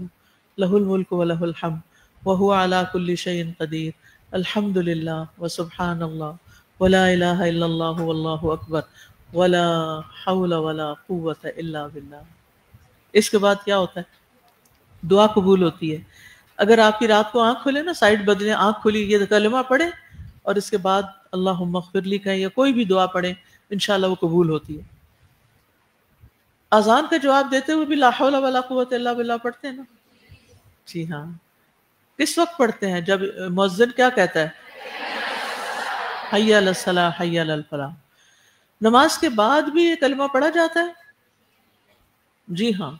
لہ الملک ولہ الحمد وہو علی کل شیء قدیر الحمد للہ وسبحان اللہ ولا الہ الا اللہ واللہ اکبر ولا حول ولا قوۃ الا باللہ. اس کے بعد کیا ہوتا ہے؟ دعا قبول ہوتی ہے. اگر آپ کی رات کو آنکھ کھلے نا، سائڈ بدلے، آنکھ کھلی، یہ کلمہ پڑھے اور اس کے بعد اللہم اغفر لی کہیں یا کوئی بھی دعا پڑھیں، انشاءاللہ وہ قبول ہوتی ہے. اذان کا جواب دیتے ہوئے بھی لا حول ولا قوت الا باللہ پڑھتے ہیں نا؟ جی ہاں. کس وقت پڑھتے ہیں؟ جب مؤذن کیا کہتا ہے؟ حی علی الصلاۃ حی علی الفلاح. نماز کے بعد بھی یہ کلمہ پڑھا جاتا ہے؟ جی ہاں.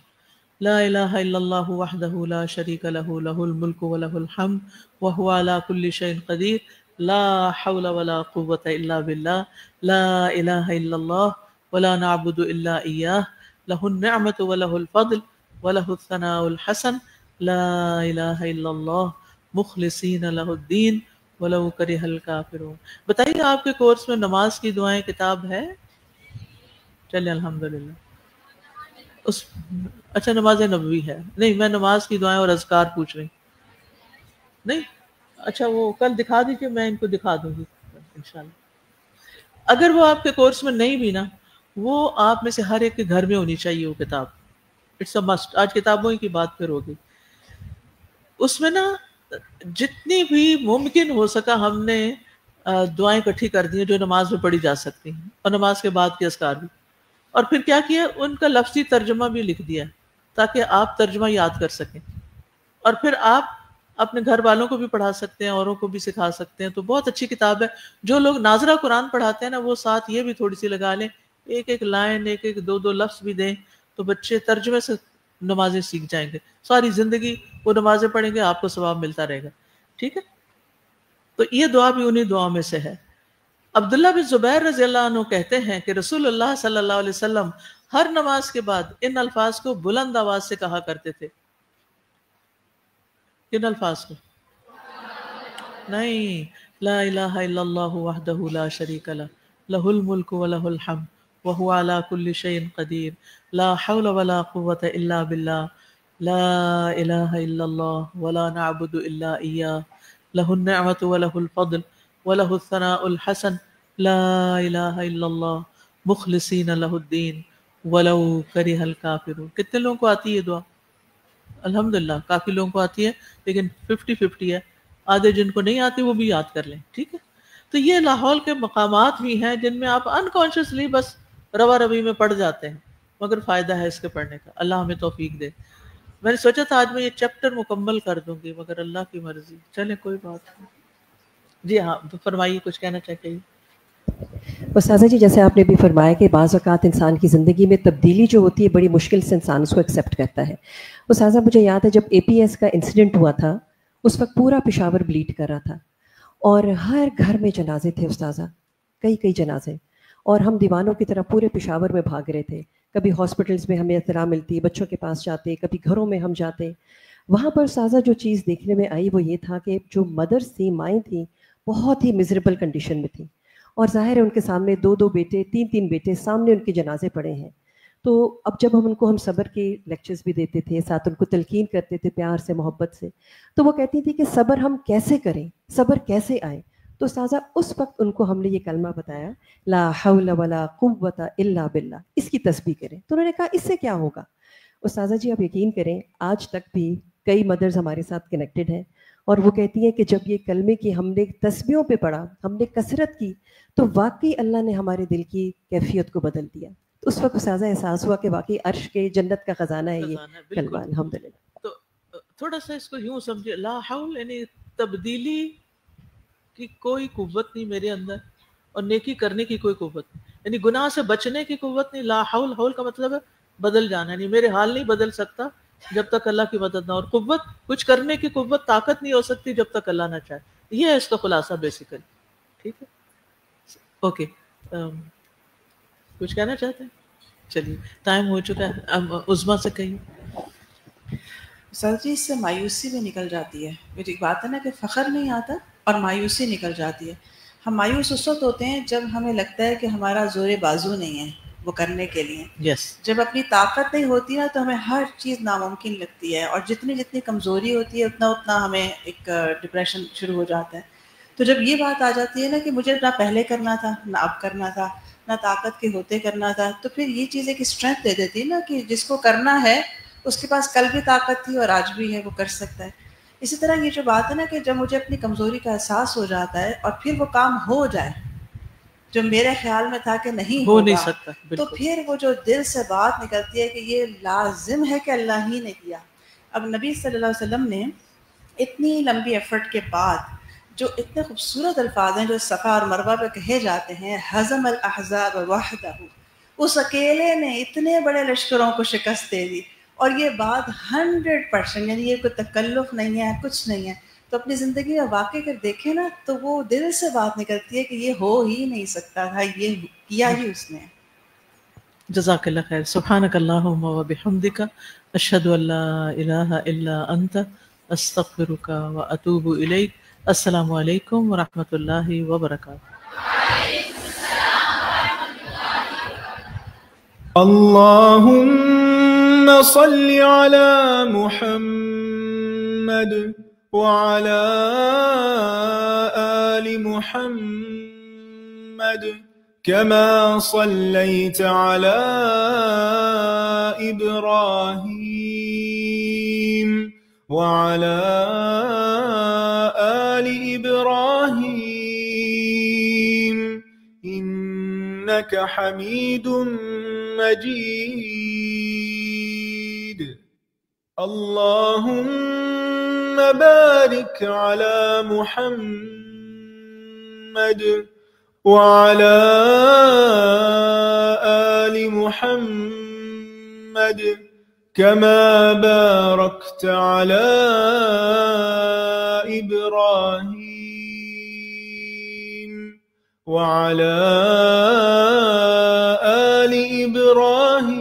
لا الہ الا اللہ وحدہ لا شریک لہ لہ الملک ولہ الحمد وہو علی کل شیء قدیر لا حول ولا قوۃ الا باللہ لا الہ الا اللہ ولا نعبد الا ایاہ لہ النعمۃ ولہ الفضل ولہ الثناء الحسن لا الہ الا اللہ مخلصین لہ الدین ولو کرہ الکافرون. بتائیے آپ کے کورس میں نماز کی دعائیں کتاب ہے؟ چلے الحمدللہ. اچھا نماز نبوی ہے؟ نہیں، میں نماز کی دعائیں اور اذکار پوچھ رہی. نہیں اچھا، وہ کل دکھا دیجیے، میں ان کو دکھا دوں گی انشاءاللہ. اگر وہ آپ کے کورس میں نہیں بھی نا، وہ آپ میں سے ہر ایک کے گھر میں ہونی چاہیے وہ کتاب. It's a must. آج کتابوں کی بات پھر ہوگی. اس میں نا جتنی بھی ممکن ہو سکا ہم نے دعائیں اکٹھی کر دی ہیں جو نماز میں پڑھی جا سکتی ہیں، اور نماز کے بعد کے اذکار بھی. اور پھر کیا کیا، ان کا لفظی ترجمہ بھی لکھ دیا تاکہ آپ ترجمہ یاد کر سکیں، اور پھر آپ اپنے گھر والوں کو بھی پڑھا سکتے ہیں، اوروں کو بھی سکھا سکتے ہیں. تو بہت اچھی کتاب ہے. جو لوگ ناظرہ قرآن پڑھاتے ہیں نا، وہ ساتھ یہ بھی تھوڑی سی لگا لیں، ایک ایک لائن، ایک ایک دو دو لفظ بھی دیں، تو بچے ترجمے سے نمازیں سیکھ جائیں گے. ساری زندگی وہ نمازیں پڑھیں گے، آپ کو ثواب ملتا رہے گا. ٹھیک ہے. تو یہ دعا بھی انہی دعاؤں میں سے ہے. عبداللہ بن زبیر رضی اللہ عنہ کہتے ہیں کہ رسول اللہ صلی اللہ علیہ وسلم ہر نماز کے بعد ان الفاظ کو بلند آواز سے کہا کرتے تھے. کن الفاظ کو؟ نہیں، لا الہ الا اللہ وحدہ لا شریک لہ لہ الملک ولہ الحمد وہو علی کل شیء قدیر لا حول ولا قوۃ الا باللہ لا الہ الا اللہ ولا نعبد الا ایاہ لہ النعمۃ ولہ الفضل وَلَهُ الثَّنَاءُ الْحَسَنُ لَا إِلَٰهَ إِلَّا اللَّهُ مُخْلِصِينَ لَهُ الدِّينَ وَلَوْ كَرِهَ الْكَافِرُونَ. کتنے لوگوں کو آتی ہے دعا؟ الحمدللہ کافی لوگوں کو آتی ہے، لیکن 50-50 ہے. آدھے جن کو نہیں آتی وہ بھی یاد کر لیں. ٹھیک ہے. تو یہ لاہور کے مقامات بھی ہیں جن میں آپ انکانشیسلی بس روا روی میں پڑھ جاتے ہیں، مگر فائدہ ہے اس کے پڑھنے کا. اللہ ہمیں توفیق دے. میں نے سوچا تھا آج میں یہ چیپٹر مکمل کر دوں گی، مگر اللہ کی مرضی. چلیں کوئی بات نہیں. جی ہاں فرمائیے، کچھ کہنا چاہیے. استاذہ جی، جیسے آپ نے بھی فرمایا کہ بعض اوقات انسان کی زندگی میں تبدیلی جو ہوتی ہے بڑی مشکل سے انسان اس کو ایکسیپٹ کرتا ہے. استاذہ مجھے یاد ہے جب APS کا انسیڈنٹ ہوا تھا، اس وقت پورا پشاور بلیڈ کر رہا تھا اور ہر گھر میں جنازے تھے استاذہ، کئی جنازے، اور ہم دیوانوں کی طرح پورے پشاور میں بھاگ رہے تھے. کبھی ہاسپٹلز میں ہمیں اطلاع ملتی، بچوں کے پاس جاتے، کبھی گھروں میں ہم جاتے. وہاں پر استاذہ جو چیز دیکھنے میں آئی وہ یہ تھا کہ جو مدرس تھیں، مائیں تھیں، بہت ہی مزریبل کنڈیشن میں تھیں، اور ظاہر ہے ان کے سامنے 2 بیٹے، 3 بیٹے سامنے ان کے جنازے پڑے ہیں. تو اب جب ہم صبر کے لیکچرز بھی دیتے تھے، ساتھ ان کو تلقین کرتے تھے پیار سے، محبت سے، تو وہ کہتی تھی کہ صبر ہم کیسے کریں، صبر کیسے آئے. تو استاذہ اس وقت ان کو ہم نے یہ کلمہ بتایا، لا حول ولا قوت الا باللہ، اس کی تسبیح کریں. تو انہوں نے کہا اس سے کیا ہوگا. استاذہ جی آپ یقین کریں آج تک بھی کئی مدرز ہمارے ساتھ کنیکٹڈ ہیں، اور وہ کہتی ہیں کہ جب یہ کلمے کی ہم نے تسبیحوں پہ پڑھا، ہم نے کثرت کی، تو واقعی اللہ نے ہمارے دل کی کیفیت کو بدل دیا. تو اس وقت استاذہ احساس ہوا کہ واقعی عرش کے جنت کا خزانہ ہے یہ کلمہ. الحمدللہ. تو تھوڑا سا اس کو یوں سمجھے، لا حول یعنی تبدیلی کی کوئی قوت نہیں میرے اندر، اور نیکی کرنے کی کوئی قوت نہیں، یعنی گناہ سے بچنے کی قوت نہیں. لا حول، حول کا مطلب ہے بدل جانا، یعنی میرے حال نہیں بدل سکتا جب تک اللہ کی مدد نہ. اور قوت، کچھ کرنے کی قوت، طاقت نہیں ہو سکتی جب تک اللہ نہ چاہے. یہ ہے اس کا خلاصہ بیسیکلی. ٹھیک ہے. اوکے، کچھ کہنا چاہتے ہیں؟ چلیے ٹائم ہو چکا ہے. عظمیٰ سے کہیے. سر جی اس سے مایوسی بھی نکل جاتی ہے. میری بات ہے نا کہ فخر نہیں آتا اور مایوسی نکل جاتی ہے. ہم مایوس اس وقت ہوتے ہیں جب ہمیں لگتا ہے کہ ہمارا زور بازو نہیں ہے، وہ کرنے کے لیے. یس. جب اپنی طاقت نہیں ہوتی نا تو ہمیں ہر چیز ناممکن لگتی ہے، اور جتنی کمزوری ہوتی ہے اتنا ہمیں ایک ڈپریشن شروع ہو جاتا ہے. تو جب یہ بات آ جاتی ہے نا کہ مجھے نہ پہلے کرنا تھا نہ اب کرنا تھا نہ طاقت کے ہوتے کرنا تھا، تو پھر یہ چیز ایک اسٹرینتھ دے دیتی ہے نا کہ جس کو کرنا ہے اس کے پاس کل بھی طاقت تھی اور آج بھی ہے، وہ کر سکتا ہے. اسی طرح یہ جو بات ہے نا کہ جب مجھے اپنی کمزوری کا احساس ہو جاتا ہے اور پھر وہ کام ہو جائے جو میرے خیال میں تھا کہ نہیں ہو نہیں ہوگا، سکتا. تو بالکل. پھر وہ جو دل سے بات نکلتی ہے کہ یہ لازم ہے کہ اللہ ہی نے کیا. اب نبی صلی اللہ علیہ وسلم نے اتنی لمبی ایفرٹ کے بعد جو اتنے خوبصورت الفاظ ہیں جو صفا اور مروہ پہ کہے جاتے ہیں، ہزم الاحزاب وحدہ، اس اکیلے نے اتنے بڑے لشکروں کو شکست دے دی. اور یہ بات 100%، یعنی یہ کوئی تکلف نہیں ہے، کچھ نہیں ہے. تو اپنی زندگی میں واقعی اگر دیکھیں نا تو وہ دل سے بات نکلتی ہے کہ یہ ہو ہی نہیں سکتا تھا، یہ کیا ہی اس نے. جزاک اللہ خیر. سبحانک اللہم و بحمدک، اشہد ان لا الہ الا انت، استغفرک و اتوب الیک. السلام علیکم ورحمۃ اللہ وبرکاتہ. اللهم صل على محمد وعلى آل محمد كما صليت على إبراهيم وعلى آل إبراهيم إنك حميد مجيد. اللهم بارك على محمد وعلى آل محمد كما باركت على إبراهيم وعلى آل إبراهيم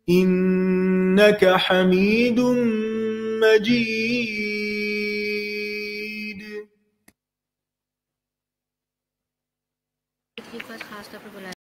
إنك حميد مجيد.